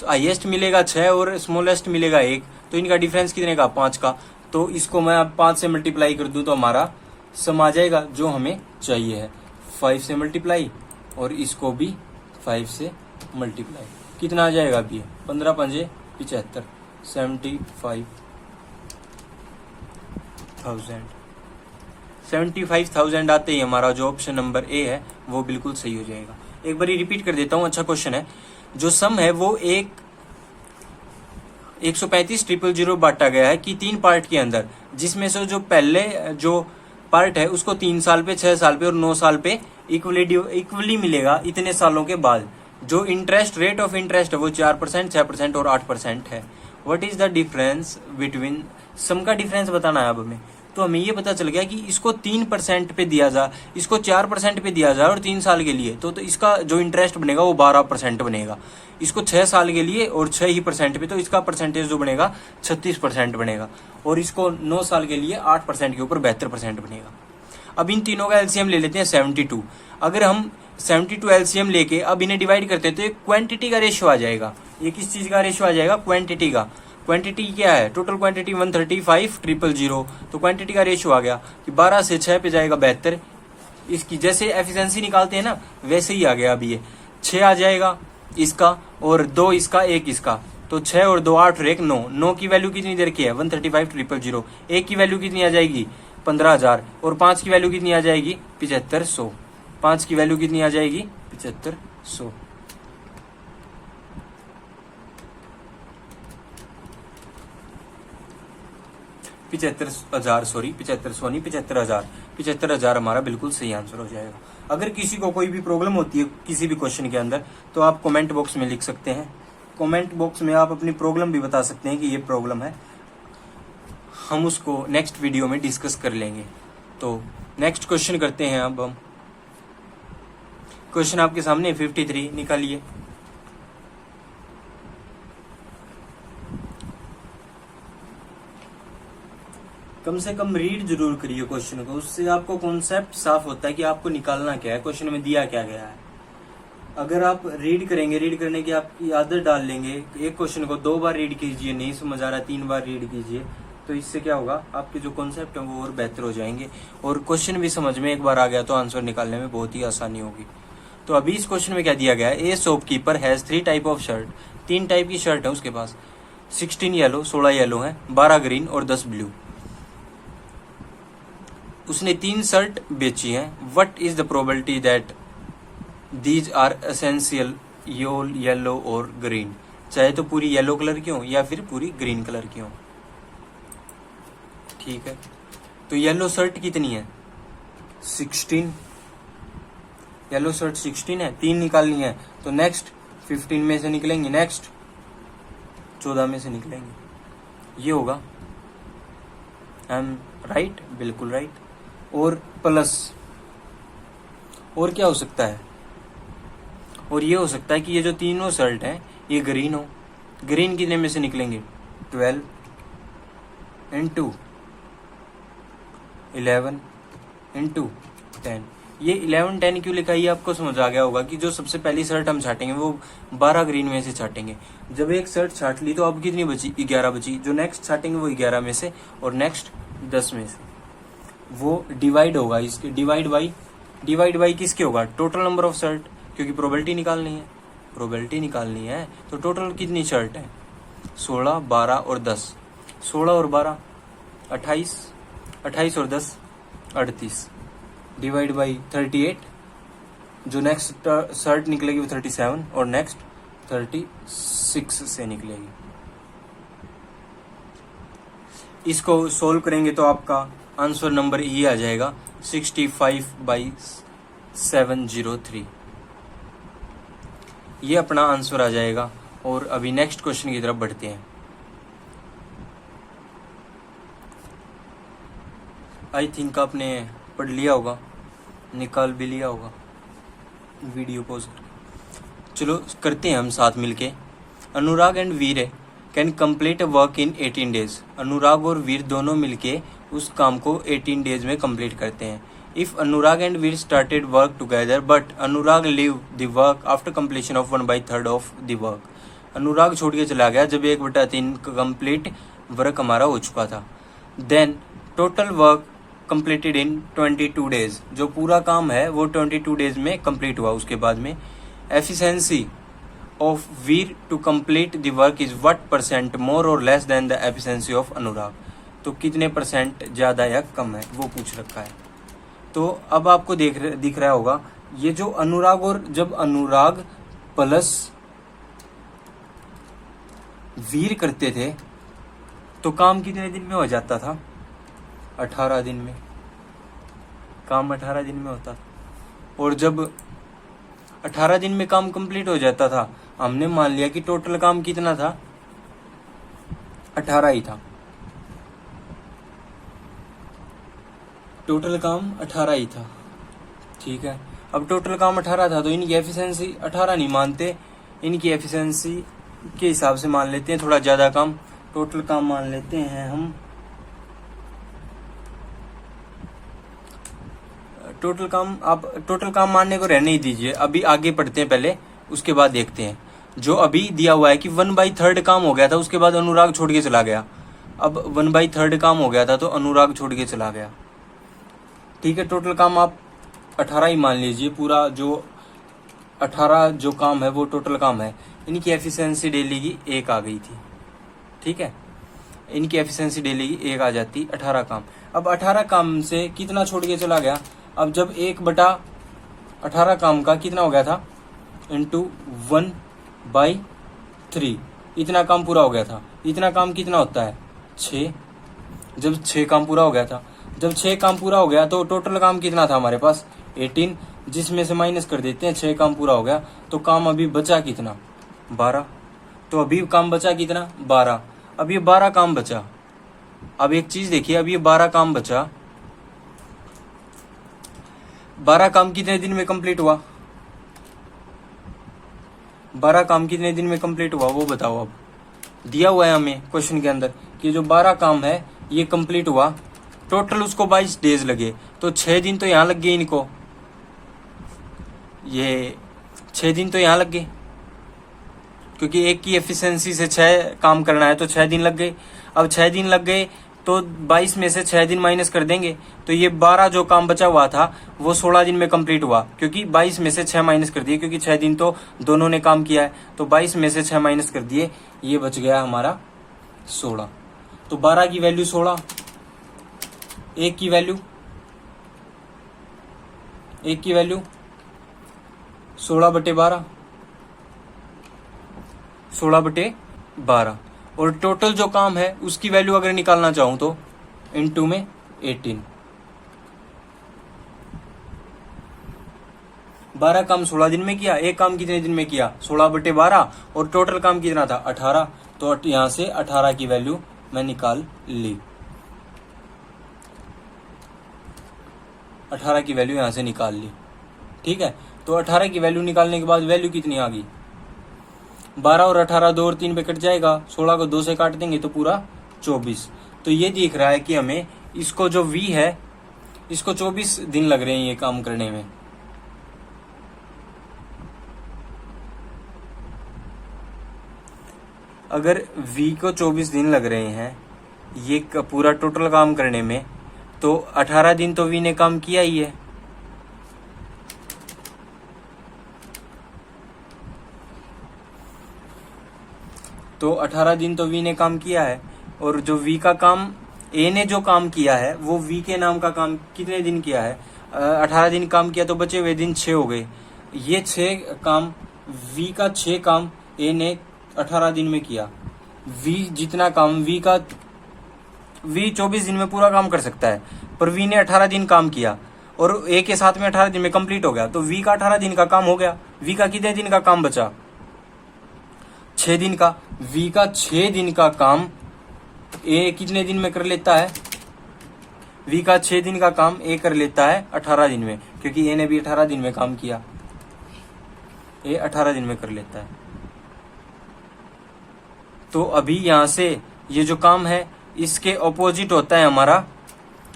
Highest मिलेगा 6 और स्मॉलेस्ट मिलेगा 1, तो इनका डिफरेंस कितने का, 5 का। तो इसको मैं अब 5 से मल्टीप्लाई कर दूं तो हमारा सम आ जाएगा जो हमें चाहिए है। 5 से मल्टीप्लाई और इसको भी 5 से मल्टीप्लाई, कितना आ जाएगा अभी, 15 पंजे 75, 75,000 आते ही हमारा जो ऑप्शन नंबर ए है वो बिल्कुल सही हो जाएगा। एक बार रिपीट कर देता हूँ, अच्छा क्वेश्चन है। जो सम है वो 135,000 बांटा गया है कि 3 पार्ट के अंदर, जिसमें से जो पहले जो पार्ट है उसको 3 साल पे, 6 साल पे और 9 साल पे इक्वली मिलेगा इतने सालों के बाद। जो इंटरेस्ट रेट ऑफ इंटरेस्ट है वो 4%, 6% और 8% है। What is the difference between, sum का डिफरेंस बताना है अब हमें। तो हमें ये पता चल गया कि इसको 3% पे दिया जाए, इसको 4% पे दिया जाए और 3 साल के लिए, तो इसका जो इंटरेस्ट बनेगा वो 12% बनेगा। इसको 6 साल के लिए और 6% पे, तो इसका परसेंटेज जो बनेगा 36% बनेगा। और इसको 9 साल के लिए 8% के ऊपर 72% बनेगा। अब इन तीनों का एलसीएम ले लेते हैं 72। अगर हम 72 एलसीएम लेके अब इन्हें डिवाइड करते हैं तो एक क्वांटिटी का रेशियो आ जाएगा। ये किस चीज का रेशियो आ जाएगा, क्वांटिटी का। क्वांटिटी क्या है, टोटल क्वांटिटी 135,000। तो क्वांटिटी का रेशियो आ गया कि 12 से 6 पे जाएगा 72। इसकी जैसे एफिशिएंसी निकालते हैं ना वैसे ही आ गया। अभी ये 6 आ जाएगा इसका, और 2 इसका, 1 इसका, तो 6 और 2 8 और 1 9। 9 की वैल्यू कितनी देर की है, 135,000। 1 की वैल्यू कितनी आ जाएगी, 15,000। और 5 की वैल्यू कितनी आ जाएगी, 7500। 5 की वैल्यू कितनी आ जाएगी, 7500। 75,000, सॉरी 7500 नहीं, 75,000। 75,000 हमारा बिल्कुल सही आंसर हो जाएगा। अगर किसी को कोई भी प्रॉब्लम होती है किसी भी क्वेश्चन के अंदर तो आप कमेंट बॉक्स में लिख सकते हैं। कमेंट बॉक्स में आप अपनी प्रॉब्लम भी बता सकते हैं कि ये प्रॉब्लम है, हम उसको नेक्स्ट वीडियो में डिस्कस कर लेंगे। तो नेक्स्ट क्वेश्चन करते हैं अब हम। क्वेश्चन आपके सामने 53 निकालिए। कम से कम रीड जरूर करिए क्वेश्चन को, उससे आपको कॉन्सेप्ट साफ होता है कि आपको निकालना क्या है, क्वेश्चन में दिया क्या गया है। अगर आप रीड करेंगे, रीड करने की आपकी आदत डाल लेंगे, एक क्वेश्चन को 2 बार रीड कीजिए, नहीं समझ आ रहा 3 बार रीड कीजिए, तो इससे क्या होगा, आपके जो कॉन्सेप्ट है वो और बेहतर हो जाएंगे और क्वेश्चन भी समझ में एक बार आ गया तो आंसर निकालने में बहुत ही आसानी होगी। तो अभी इस क्वेश्चन में क्या दिया गया है, ए shopkeeper has 3 type of shirt. 3 type की शर्ट है उसके पास, 16 येलो, 16 येलो है, 12 ग्रीन और 10 ब्लू। उसने 3 शर्ट बेची हैं। What is the probability that these are essential yellow और ग्रीन, चाहे तो पूरी येलो कलर की हो या फिर पूरी ग्रीन कलर की हो। ठीक है, तो येलो शर्ट कितनी है, 16। येलो शर्ट 16 है, 3 निकालनी है, तो नेक्स्ट 15 में से निकलेंगे, नेक्स्ट 14 में से निकलेंगे, ये होगा। आई एम राइट, बिल्कुल राइट। और प्लस, और क्या हो सकता है, और ये हो सकता है कि ये जो तीनों शर्ट हैं ये ग्रीन हो। ग्रीन कितने में से निकलेंगे, 12 इंटू 11 इंटू 10। ये 11 10 क्यों लिखा, ये आपको समझ आ गया होगा कि जो सबसे पहली शर्ट हम छाटेंगे वो 12 ग्रीन में से छाटेंगे। जब एक शर्ट छाट ली तो अब कितनी बची, 11 बची। जो नेक्स्ट छाटेंगे वो 11 में से और नेक्स्ट 10 में से, वो डिवाइड होगा इसके, डिवाइड बाई किसके होगा, टोटल नंबर ऑफ शर्ट, क्योंकि प्रोबेबिलिटी निकालनी है। तो टोटल कितनी शर्ट है, 16, 12 और 10। 16 और 12 28, 28 और 10 38, डिवाइड बाई 38। जो नेक्स्ट शर्ट निकलेगी वो 37 और नेक्स्ट 36 से निकलेगी। इसको सोल्व करेंगे तो आपका आंसर नंबर ये आ जाएगा 65/703। ये अपना आंसर आ जाएगा। और अभी नेक्स्ट क्वेश्चन की तरफ बढ़ते हैं। आई थिंक आपने पढ़ लिया होगा, निकाल भी लिया होगा वीडियो पॉज करके। चलो करते हैं हम साथ मिलके। Anurag and Veer can complete work in 18 days. Anurag और वीर दोनों मिलके उस काम को 18 डेज में कंप्लीट करते हैं। If Anurag and Veer started work together but Anurag leave the work after completion of 1/3 of the work. Anurag छोड़ के चला गया जब 1/3 कंप्लीट वर्क हमारा हो चुका था। Then total work completed in 22 days. जो पूरा काम है वो 22 डेज में कंप्लीट हुआ। उसके बाद में efficiency of Veer to complete the work is what percent more or less than the efficiency of Anurag. तो कितने परसेंट ज़्यादा या कम है वो पूछ रखा है। तो अब आपको दिख रहा होगा ये जो अनुराग और जब अनुराग प्लस वीर करते थे तो काम कितने दिन में हो जाता था? 18 दिन में। काम 18 दिन में होता था। और जब 18 दिन में काम कंप्लीट हो जाता था, हमने मान लिया कि टोटल काम कितना था? 18 ही था। टोटल काम 18 ही था। ठीक है, अब टोटल काम 18 था तो इनकी एफिशिएंसी 18 नहीं मानते, इनकी एफिशिएंसी के हिसाब से मान लेते हैं थोड़ा ज़्यादा काम। टोटल काम मान लेते हैं हम, टोटल काम। आप टोटल काम मानने को रहने ही दीजिए, अभी आगे पढ़ते हैं पहले, उसके बाद देखते हैं। जो अभी दिया हुआ है कि 1/3 काम हो गया था, उसके बाद अनुराग छोड़ के चला गया। अब 1/3 काम हो गया था तो अनुराग छोड़ के चला गया। ठीक है, टोटल काम आप 18 ही मान लीजिए। पूरा जो 18 जो काम है वो टोटल काम है। इनकी एफिशिएंसी डेली की 1 आ गई थी। ठीक है, इनकी एफिशिएंसी डेली की 1 आ जाती, 18 काम। अब 18 काम से कितना छोड़ के चला गया? अब जब 1/18 काम का कितना हो गया था? इंटू 1/3, इतना काम पूरा हो गया था। इतना काम कितना होता है? 6। जब 6 काम पूरा हो गया था, जब 6 काम पूरा हो गया तो टोटल काम कितना था हमारे पास? 18, जिसमें से माइनस कर देते हैं। 6 काम पूरा हो गया तो काम अभी बचा कितना? 12। तो अभी काम बचा कितना? 12। अब ये 12 काम बचा। अब एक चीज देखिए, अब ये 12 काम बचा। 12 काम कितने दिन में कंप्लीट हुआ? 12 काम कितने दिन में कंप्लीट हुआ वो बताओ। अब दिया हुआ है हमें क्वेश्चन के अंदर कि जो 12 काम है ये कंप्लीट हुआ, टोटल उसको 22 डेज लगे। तो 6 दिन तो यहाँ लग गए इनको, ये 6 दिन तो यहाँ लग गए, क्योंकि एक की एफिशिएंसी से 6 काम करना है तो 6 दिन लग गए। अब 6 दिन लग गए तो 22 में से 6 दिन माइनस कर देंगे तो ये 12 जो काम बचा हुआ था वो 16 दिन में कंप्लीट हुआ, क्योंकि 22 में से 6 माइनस कर दिए, क्योंकि 6 दिन तो दोनों ने काम किया है। तो 22 में से 6 माइनस कर दिए, ये बच गया हमारा 16। तो 12 की वैल्यू 16, 1 की वैल्यू 16/12, 16/12। और टोटल जो काम है उसकी वैल्यू अगर निकालना चाहूं तो इनटू में 18। 12 काम 16 दिन में किया, एक काम कितने दिन में किया? 16/12। और टोटल काम कितना था? 18। तो यहां से 18 की वैल्यू मैं निकाल ली। 18 की वैल्यू यहां से निकाल ली। ठीक है, तो 18 की वैल्यू निकालने के बाद वैल्यू कितनी आ गई? 12 और 18 2 और 3 पे कट जाएगा, 16 को 2 से काट देंगे तो पूरा 24। तो ये दिख रहा है कि हमें इसको जो v है इसको 24 दिन लग रहे हैं ये काम करने में। अगर v को 24 दिन लग रहे हैं ये पूरा टोटल काम करने में, तो 18 दिन तो v ने काम किया ही है। तो 18 दिन तो v ने काम किया है, और जो v का काम a ने जो काम किया है वो v के नाम का काम कितने दिन किया है? 18 दिन काम किया तो बचे हुए दिन 6 हो गए। ये 6 काम v का 6 काम a ने 18 दिन में किया। v जितना काम v 24 दिन में पूरा काम कर सकता है, पर v ने 18 दिन काम किया और a के साथ में 18 दिन में कंप्लीट हो गया। तो v का 18 दिन का काम हो गया। v का कितने दिन का काम बचा? 6 दिन का। v का 6 दिन का काम a कितने दिन में कर लेता है? v का 6 दिन का काम a कर लेता है 18 दिन में, क्योंकि a ने भी 18 दिन में काम किया। ये 18 दिन में कर लेता है। तो अभी यहाँ से ये जो काम है इसके ऑपोजिट होता है हमारा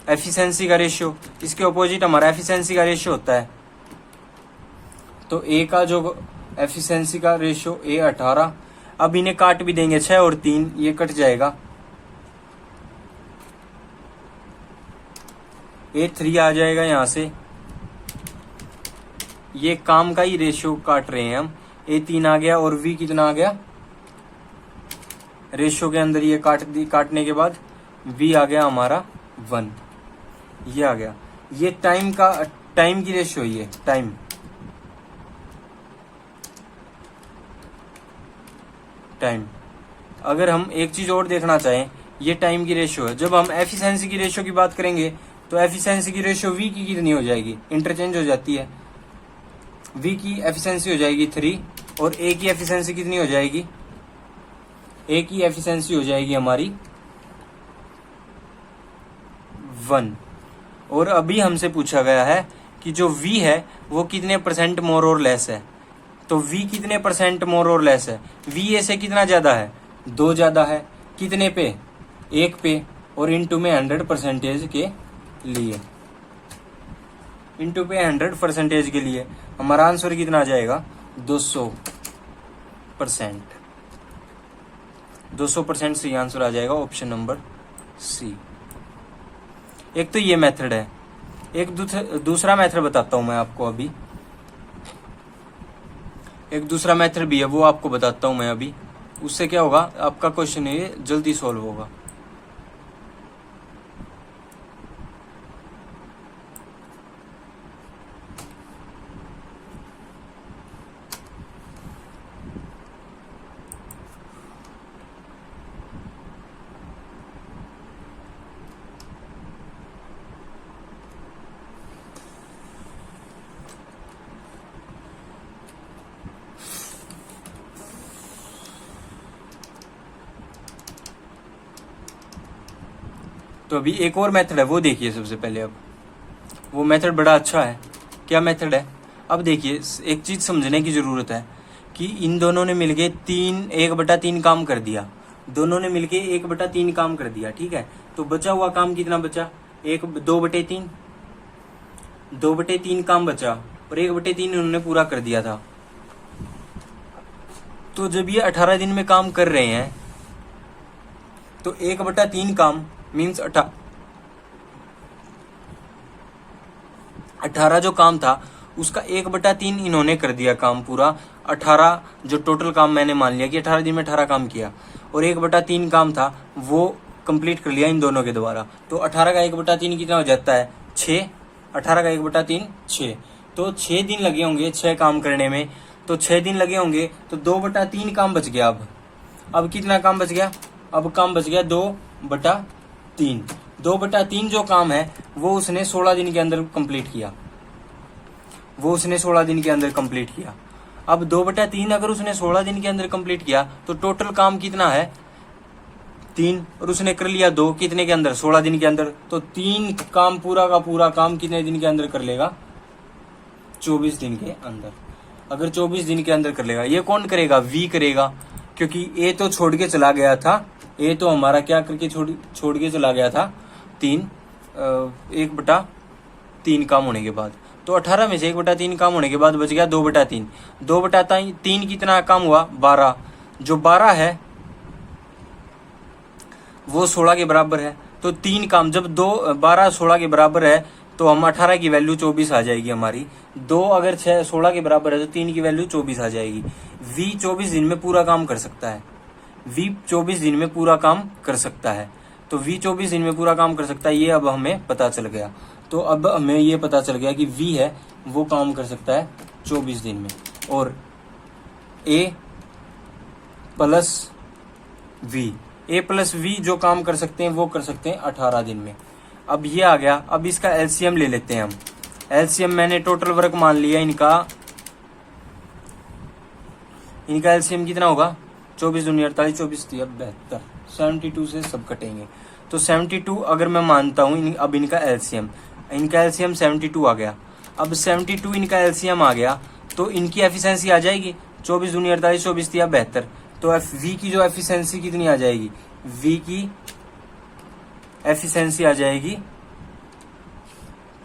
एफिशिएंसी का रेशियो, इसके ऑपोजिट हमारा एफिशिएंसी का रेशियो होता है। तो ए का जो एफिशिएंसी का रेशियो ए 18, अब इन्हें काट भी देंगे 6 और 3, ये कट जाएगा, ए 3 आ जाएगा यहाँ से। ये काम का ही रेशियो काट रहे हैं हम, ए 3 आ गया और वी कितना आ गया रेशियो के अंदर, ये काटने के बाद वी आ गया हमारा 1, ये आ गया। ये टाइम की रेशियो, ये टाइम। अगर हम एक चीज और देखना चाहें, ये टाइम की रेशियो है। जब हम एफिशिएंसी की रेशियो की बात करेंगे तो एफिशिएंसी की रेशियो वी की कितनी हो जाएगी, इंटरचेंज हो जाती है। वी की एफिशिएंसी हो जाएगी 3 और ए की एफिशिएंसी कितनी हो जाएगी, ए की एफिशिएंसी हो जाएगी हमारी 1। और अभी हमसे पूछा गया है कि जो v है वो कितने % मोर और लेस है। तो v कितने % मोर और लेस है, v ए से कितना ज्यादा है, 2 ज्यादा है। कितने पे, 1 पे, और इनटू में 100% के लिए, इनटू पे 100% के लिए हमारा आंसर कितना आ जाएगा, 200%। 200% सही आंसर आ जाएगा ऑप्शन नंबर सी। एक तो ये मेथड है, एक दूसरा मेथड बताता हूं मैं आपको अभी। एक दूसरा मेथड भी है, वो आपको बताता हूं मैं अभी। उससे क्या होगा, आपका क्वेश्चन ये जल्दी सॉल्व होगा। तो अभी एक और मेथड है, वो देखिए सबसे पहले। अब वो मेथड बड़ा अच्छा है। क्या मेथड है, अब देखिए एक चीज समझने की जरूरत है कि इन दोनों ने मिलके 1/3 काम कर दिया। दोनों ने मिलके 1/3 काम कर दिया, ठीक है। तो बचा हुआ काम कितना बचा, 2/3 2/3 काम बचा और 1/3 उन्होंने पूरा कर दिया था। तो जब ये 18 दिन में काम कर रहे हैं तो 1/3 काम मीन्स 18 जो काम था उसका 1/3 इन्होंने कर दिया काम पूरा। 18 जो टोटल काम मैंने मान लिया कि 18 दिन में 18 काम किया और 1/3 काम था वो कंप्लीट कर लिया इन दोनों के द्वारा। तो 18 का 1/3 कितना हो जाता है, 6। 18 का 1/3 6। तो 6 दिन लगे होंगे 6 काम करने में। तो 6 दिन लगे होंगे तो 2/3 काम बच गया। अब कितना काम बच गया, अब काम बच गया 2/3। 2/3 जो काम है वो उसने 16 दिन के अंदर कंप्लीट किया, वो उसने 16 दिन के अंदर कंप्लीट किया। अब 2/3 अगर उसने 16 दिन के अंदर कंप्लीट किया तो टोटल काम कितना है, 3, और उसने कर लिया 2 कितने के अंदर, 16 दिन के अंदर। तो 3 काम पूरा का पूरा काम कितने दिन के अंदर कर लेगा, 24 दिन के अंदर। अगर 24 दिन के अंदर कर लेगा, ये कौन करेगा, वी करेगा, क्योंकि ए तो छोड़ के चला गया था। ए तो हमारा क्या करके छोड़ के चला गया था, 1/3 काम होने के बाद। तो 18 में से 1/3 काम होने के बाद बच गया 2/3। 2/3 कितना काम हुआ, 12। जो 12 है वो 16 के बराबर है। तो 3 काम, जब 12 16 के बराबर है तो हम 18 की वैल्यू 24 आ जाएगी हमारी। 2 अगर 16 के बराबर है तो 3 की वैल्यू 24 आ जाएगी। वी 24 दिन में पूरा काम कर सकता है, वी 24 दिन में पूरा काम कर सकता है। तो वी 24 दिन में पूरा काम कर सकता है, ये अब हमें पता चल गया। तो अब हमें ये पता चल गया कि वी है वो काम कर सकता है 24 दिन में, और ए प्लस वी जो काम कर सकते हैं वो कर सकते हैं 18 दिन में। अब ये आ गया। अब इसका एलसीएम ले लेते हैं हम। एलसीएम मैंने टोटल वर्क मान लिया इनका एलसीएम कितना होगा, 24 दूनी 48, 24 72, 72 से सब कटेंगे। तो 72 अगर मैं मानता हूं अब इनका एलसीएम 72 आ गया। अब 72 इनका एलसीएम आ गया तो इनकी एफिशिएंसी आ जाएगी 24 दूनी 48, 24 तिया 72। तो वी की जो एफिशिएंसी कितनी आ जाएगी, वी की एफिशिएंसी आ जाएगी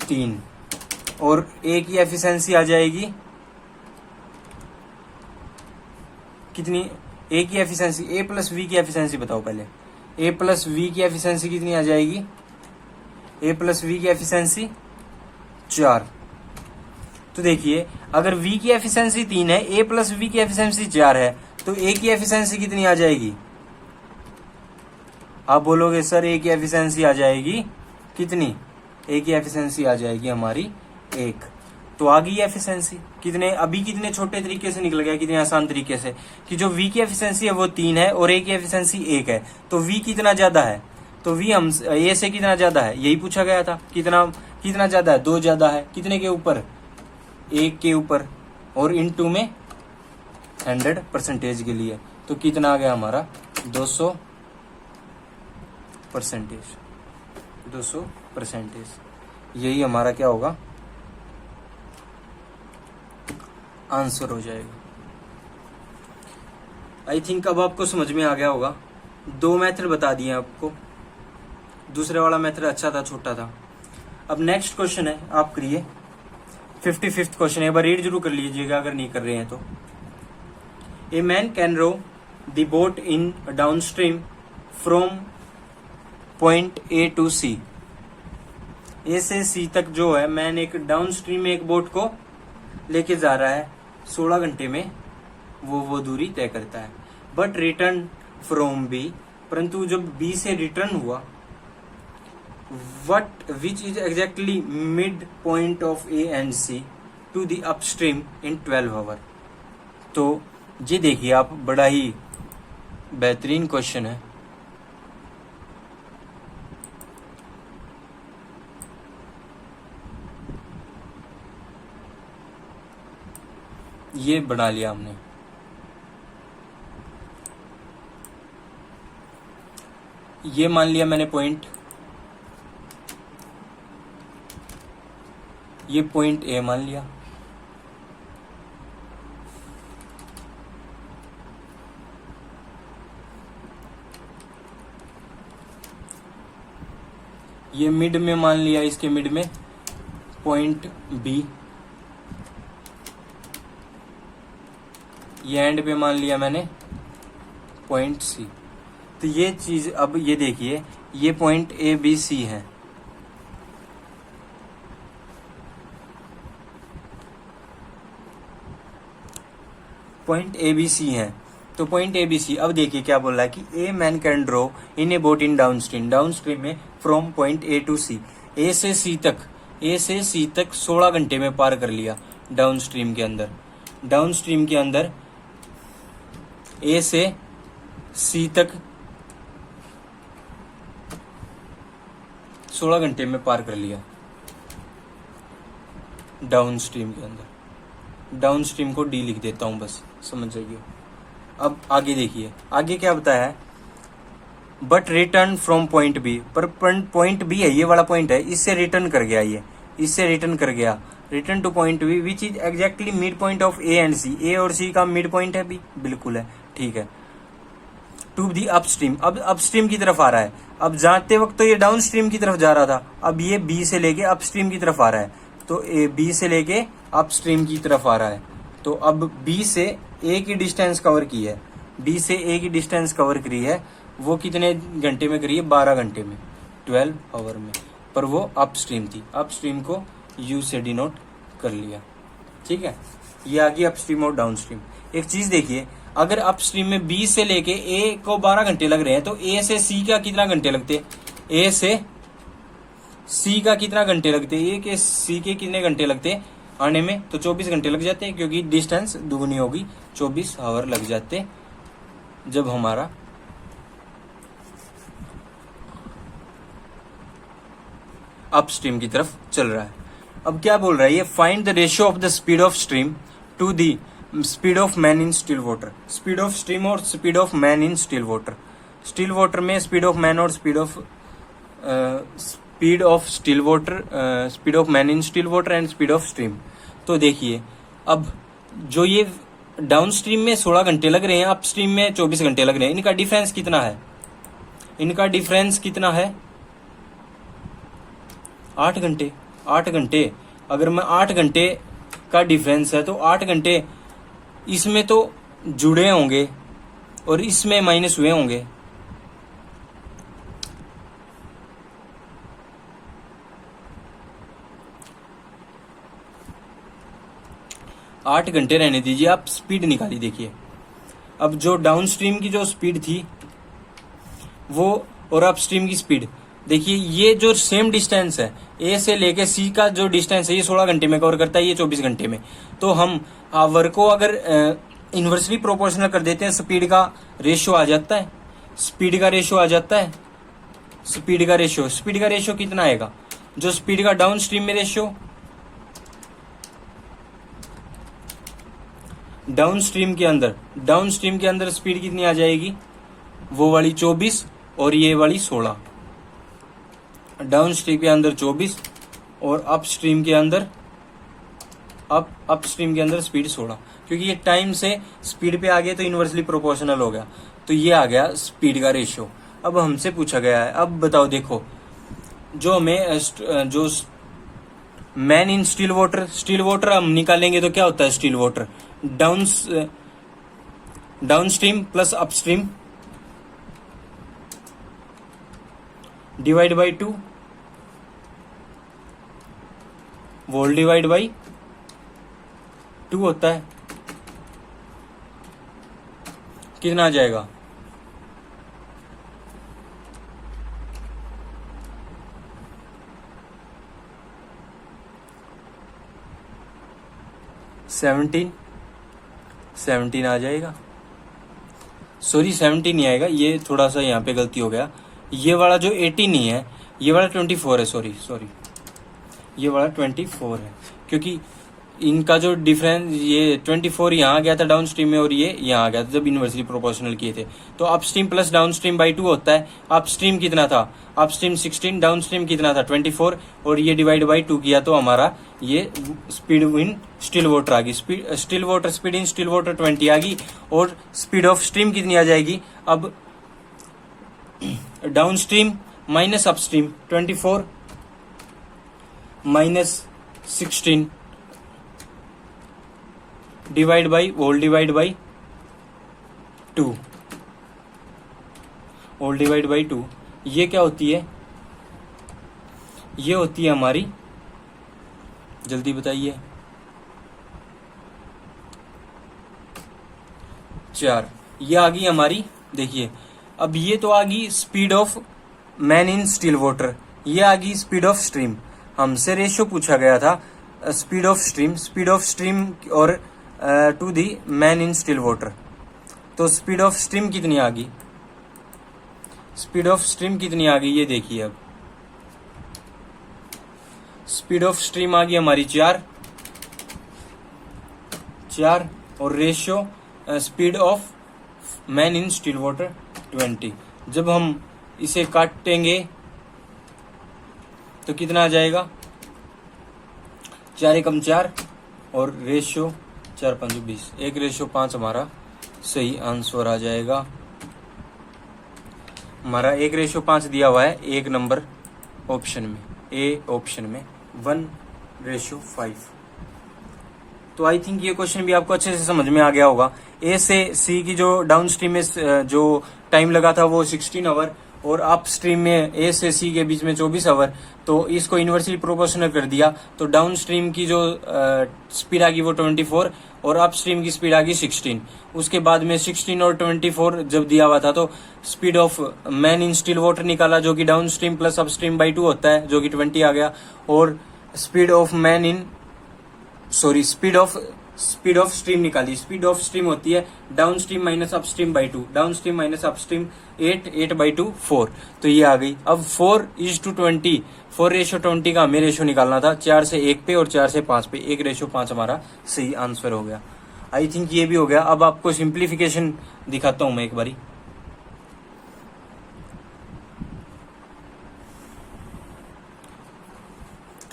3 और ए की एफिशिएंसी आ जाएगी कितनी, ए की एफिशिएंसी, ए प्लस वी की एफिशिएंसी बताओ पहले। ए प्लस वी की एफिशिएंसी कितनी आ जाएगी, ए प्लस वी की एफिशिएंसी 4। तो देखिए अगर v की एफिशिएंसी 3 है, a प्लस वी की एफिशिएंसी 4 है, तो a की एफिशिएंसी कितनी आ जाएगी, आप बोलोगे सर a की एफिशिएंसी आ जाएगी कितनी, a की एफिशिएंसी आ जाएगी हमारी 1। तो आ गई एफिशिएंसी। कितने, अभी कितने छोटे तरीके से निकल गया, कितने आसान तरीके से, कि जो v की एफिशिएंसी है वो 3 है और a की एफिशिएंसी 1 है। तो v कितना ज्यादा है, तो v हम a से कितना ज्यादा है, यही पूछा गया था। कितना ज्यादा है, 2 ज्यादा है, कितने के ऊपर, 1 के ऊपर, और इनटू में 100% के लिए। तो कितना आ गया हमारा 200%। यही हमारा क्या होगा, आंसर हो जाएगा। आई थिंक अब आपको समझ में आ गया होगा। 2 मेथड बता दिए आपको, दूसरे वाला मेथड अच्छा था, छोटा था। अब नेक्स्ट क्वेश्चन है, आप करिए 55th क्वेश्चन है, एक बार रीड जरूर कर लीजिएगा अगर नहीं कर रहे हैं तो। A man can row the boat in downstream from point A to C. A से सी तक जो है मैन एक डाउन स्ट्रीम में एक बोट को लेके जा रहा है, 16 घंटे में वो दूरी तय करता है। बट रिटर्न फ्रॉम बी, परंतु जब बी से रिटर्न हुआ, which is exactly mid point of A and C to the upstream in 12 hour. तो ये देखिए आप, बड़ा ही बेहतरीन क्वेश्चन है। ये बना लिया हमने, ये मान लिया मैंने पॉइंट, ये पॉइंट ए मान लिया, ये मिड में मान लिया, इसके मिड में पॉइंट बी, ये एंड पे मान लिया मैंने पॉइंट सी। तो ये चीज, अब ये देखिए, ये पॉइंट ए बी सी है, पॉइंट ए बी सी है। तो पॉइंट ए बी सी, अब देखिए क्या बोल रहा है कि ए man can draw in A boat in down stream में from point A to C. A से सी तक 16 घंटे में पार कर लिया डाउन स्ट्रीम के अंदर। ए से सी तक 16 घंटे में पार कर लिया डाउन स्ट्रीम के अंदर। डाउन स्ट्रीम को डी लिख देता हूं, बस समझ जाइए। अब आगे देखिए, आगे क्या बताया है, but return from point B, पर पॉइंट बी है, ये वाला पॉइंट है, इससे रिटर्न कर गया, return to point B which is exactly mid point of A and C. A और सी का मिड पॉइंट है बी, बिल्कुल है, ठीक है। टू दी अपस्ट्रीम, अब अपस्ट्रीम की तरफ आ रहा है। अब जाते वक्त तो ये डाउन स्ट्रीम की तरफ जा रहा था, अब ये बी से लेके अपस्ट्रीम की तरफ आ रहा है। तो ए बी से लेके अपस्ट्रीम की तरफ आ रहा है। तो अब बी से ए की डिस्टेंस कवर की है, बी से ए की डिस्टेंस कवर करी है, वो कितने घंटे में करी है, 12 घंटे में, 12 आवर में। पर वो अपस्ट्रीम थी, अपस्ट्रीम को यू से डिनोट कर लिया, ठीक है। ये आ गई अपस्ट्रीम और डाउनस्ट्रीम। एक चीज देखिए, अगर अपस्ट्रीम में बी से लेके ए को 12 घंटे लग रहे हैं, तो ए से सी का कितना घंटे लगते, ए से सी का कितना घंटे लगते, ए के सी के कितने घंटे लगते आने में, तो 24 घंटे लग जाते हैं, क्योंकि डिस्टेंस दुगनी होगी, 24 आवर लग जाते जब हमारा अपस्ट्रीम की तरफ चल रहा है। अब क्या बोल रहा है ये, find the ratio of the speed of stream to the speed of man in still water. Speed of stream और speed of man in still water. Still water में स्पीड ऑफ मैन और speed of man in still water and speed of stream. तो देखिए अब जो ये डाउन स्ट्रीम में 16 घंटे लग रहे हैं, अप स्ट्रीम में 24 घंटे लग रहे हैं, इनका डिफरेंस कितना है? इनका डिफरेंस कितना है? 8 घंटे। 8 घंटे, अगर मैं 8 घंटे का डिफरेंस है तो 8 घंटे इसमें तो जुड़े होंगे और इसमें माइनस हुए होंगे। आठ घंटे रहने दीजिए, आप स्पीड निकाली देखिए। अब जो डाउन स्ट्रीम की जो स्पीड थी वो और अप स्ट्रीम की स्पीड देखिए, ये जो सेम डिस्टेंस है ए से लेके सी का जो डिस्टेंस है ये 16 घंटे में कवर करता है, ये 24 घंटे में। तो हम वर्क को अगर इन्वर्सली प्रोपोर्शनल कर देते हैं, स्पीड का रेशियो आ जाता है, स्पीड का रेशियो आ जाता है, स्पीड का रेशियो कितना आएगा? जो स्पीड का डाउन स्ट्रीम में रेशियो, डाउन स्ट्रीम के अंदर स्पीड कितनी आ जाएगी? वो वाली 24 और ये वाली 16। डाउन स्ट्रीम के अंदर 24 और अप स्ट्रीम के अंदर स्पीड 16, क्योंकि ये टाइम से स्पीड पे आ गया तो इनवर्सली प्रोपोर्शनल हो गया। तो ये आ गया स्पीड का रेशियो। अब हमसे पूछा गया है, अब बताओ देखो, जो हमें जो मैन इन स्टिल वाटर हम निकालेंगे तो क्या होता है? Still water down stream plus up stream divide by 2 volt divide by 2 होता है। कितना आ जाएगा? सेवनटीन आ जाएगा। सॉरी 17 नहीं आएगा, ये थोड़ा सा यहाँ पे गलती हो गया। ये वाला जो 18 नहीं है, ये वाला 24 है। सॉरी ये वाला 24 है, क्योंकि इनका जो डिफरेंस ये 24 यहाँ आ गया था डाउन स्ट्रीम में और ये यहाँ आ गया था जब इनवर्सली प्रोपोर्शनल किए थे। तो up stream plus down stream by 2 होता है। अप स्ट्रीम कितना था? अप स्ट्रीम 16, डाउन स्ट्रीम कितना था? 24, और ये डिवाइड बाई 2 किया तो हमारा ये स्पीड इन स्टिल वाटर आ गई। स्पीड इन स्टिल वाटर 20 आ गई। और स्पीड ऑफ स्ट्रीम कितनी आ जाएगी? अब down stream minus up stream 24 minus 16 divide by whole divide by 2, whole divide by 2। ये क्या होती है? ये होती है हमारी, जल्दी बताइए, 4। ये आ गई हमारी, देखिए अब ये तो आ गई speed of man in still water, ये आ गई स्पीड ऑफ स्ट्रीम। हमसे रेशियो पूछा गया था स्पीड ऑफ स्ट्रीम और to the man in still water. तो स्पीड ऑफ स्ट्रीम कितनी आ गई? ये देखिए, अब स्पीड ऑफ स्ट्रीम आ गई हमारी 4 और ratio speed of man in still water 20। जब हम इसे काटेंगे तो कितना आ जाएगा? 4 एकम 4 और रेशियो 4 5 20, 1:5 हमारा सही आंसर आ जाएगा। हमारा 1:5 दिया हुआ है 1 नंबर ऑप्शन में, ए ऑप्शन में 1:5। तो आई थिंक ये क्वेश्चन भी आपको अच्छे से समझ में आ गया होगा। ए से सी की जो डाउन स्ट्रीम में जो टाइम लगा था वो 16 आवर और अप स्ट्रीम में ए से सी के बीच में 24 आवर। तो इसको इनवर्सली प्रोपोर्शनल कर दिया तो डाउन स्ट्रीम की जो स्पीड आ गई वो 24 और अप स्ट्रीम की स्पीड आ गई 16। उसके बाद में 16 और 24 जब दिया हुआ था तो speed of man in still water निकाला जो कि down stream plus up stream by 2 होता है जो कि 20 आ गया। और स्पीड ऑफ स्ट्रीम निकाली। स्पीड ऑफ स्ट्रीम होती है down stream minus up stream by 2, down stream minus up stream 8/2 4। तो ये आ गई। अब 4:20, 4:20 का हमें रेशियो निकालना था 4 से 1 पे और 4 से 5 पे, 1:5 हमारा सही आंसर हो गया। आई थिंक ये भी हो गया। अब आपको सिंप्लीफिकेशन दिखाता हूं मैं एक बारी।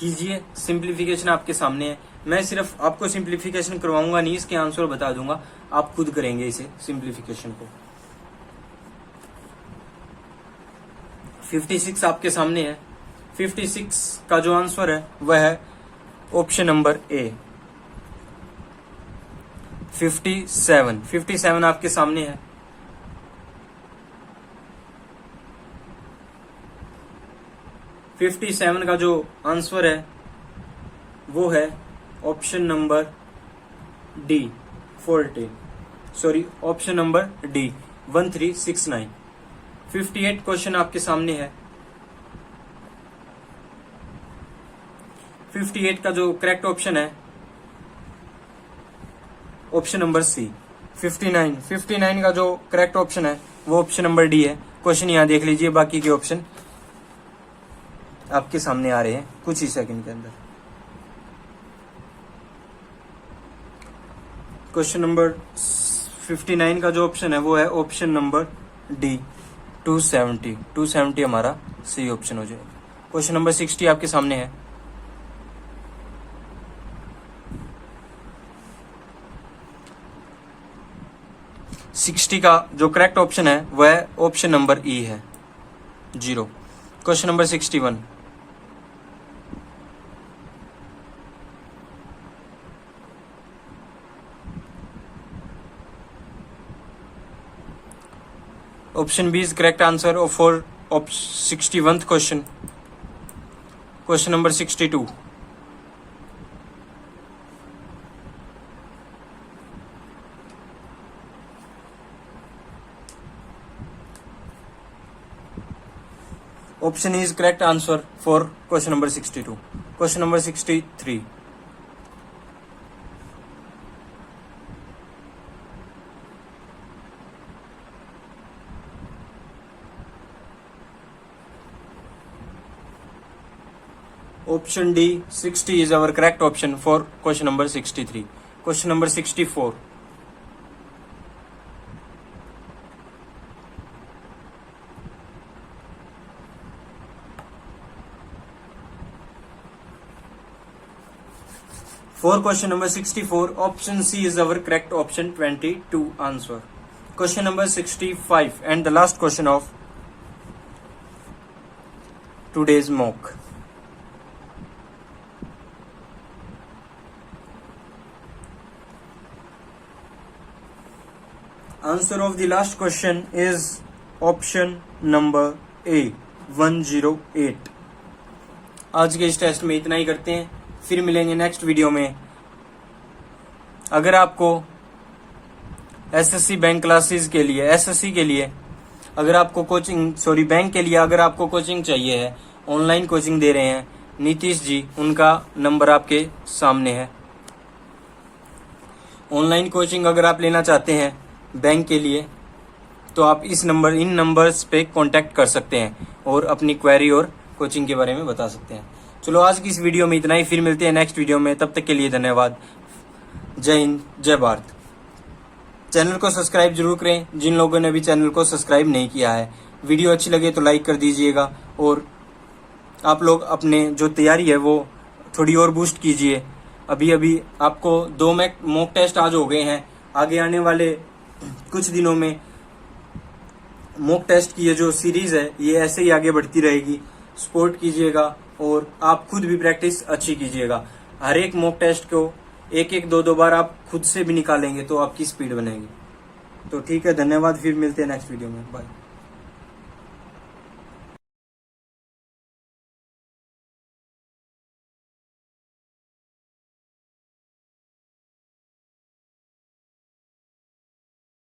कीजिए, सिंप्लीफिकेशन आपके सामने है। मैं सिर्फ आपको सिंप्लीफिकेशन करवाऊंगा नहीं, इसके आंसर बता दूंगा, आप खुद करेंगे इसे सिंप्लीफिकेशन को। 56 आपके सामने है। 56 का जो आंसर है वह है ऑप्शन नंबर ए 57 आपके सामने है। फिफ्टी 57 का जो आंसर है वो है option number D 14, sorry option number D 1369। 58 question आपके सामने है। 58 का जो करेक्ट ऑप्शन है ऑप्शन नंबर सी। 59 का जो करेक्ट ऑप्शन है वो ऑप्शन नंबर डी है। क्वेश्चन यहां देख लीजिए, बाकी के ऑप्शन आपके सामने आ रहे हैं कुछ ही सेकंड के अंदर। क्वेश्चन नंबर 59 का जो ऑप्शन है वो है ऑप्शन नंबर डी 270 हमारा सही ऑप्शन हो जाएगा। क्वेश्चन नंबर 60 आपके सामने है। सिक्सटी का जो करेक्ट ऑप्शन है वह ऑप्शन नंबर ई है 0। Question number 61। Option B is correct answer for 61th question. Question number 62। Option is correct answer for question number 62. Question number 63. Option D 60 is our correct option for question number 63. Question number 64. For question number 64, option C is our correct option, 22 answer. Question number 65 and the last question of today's mock. Answer of the last question is option number A 108. आज के इस टेस्ट में इतना ही करते हैं, फिर मिलेंगे नेक्स्ट वीडियो में। अगर आपको एसएससी बैंक क्लासेस के लिए, एसएससी के लिए अगर आपको कोचिंग, बैंक के लिए अगर आपको कोचिंग चाहिए है, ऑनलाइन कोचिंग दे रहे हैं नीतीश जी, उनका नंबर आपके सामने है। ऑनलाइन कोचिंग अगर आप लेना चाहते हैं बैंक के लिए तो आप इन नंबर्स पे कांटेक्ट कर सकते हैं और अपनी क्वेरी और कोचिंग के बारे में बता सकते हैं। चलो आज की इस वीडियो में इतना ही, फिर मिलते हैं नेक्स्ट वीडियो में। तब तक के लिए धन्यवाद। जय हिंद, जय भारत। चैनल को सब्सक्राइब जरूर करें जिन लोगों ने अभी चैनल को सब्सक्राइब नहीं किया है। वीडियो अच्छी लगे तो लाइक कर दीजिएगा और आप लोग अपने जो तैयारी है वो थोड़ी और बूस्ट कीजिए। अभी आपको 2 मॉक टेस्ट आज हो गए हैं। आगे आने वाले कुछ दिनों में मॉक टेस्ट की ये जो सीरीज है ये ऐसे ही आगे बढ़ती रहेगी। सपोर्ट कीजिएगा और आप खुद भी प्रैक्टिस अच्छी कीजिएगा। हर एक मॉक टेस्ट को 1-2 बार आप खुद से भी निकालेंगे तो आपकी स्पीड बनेगी। तो ठीक है, धन्यवाद। फिर मिलते हैं नेक्स्ट वीडियो में। बाय।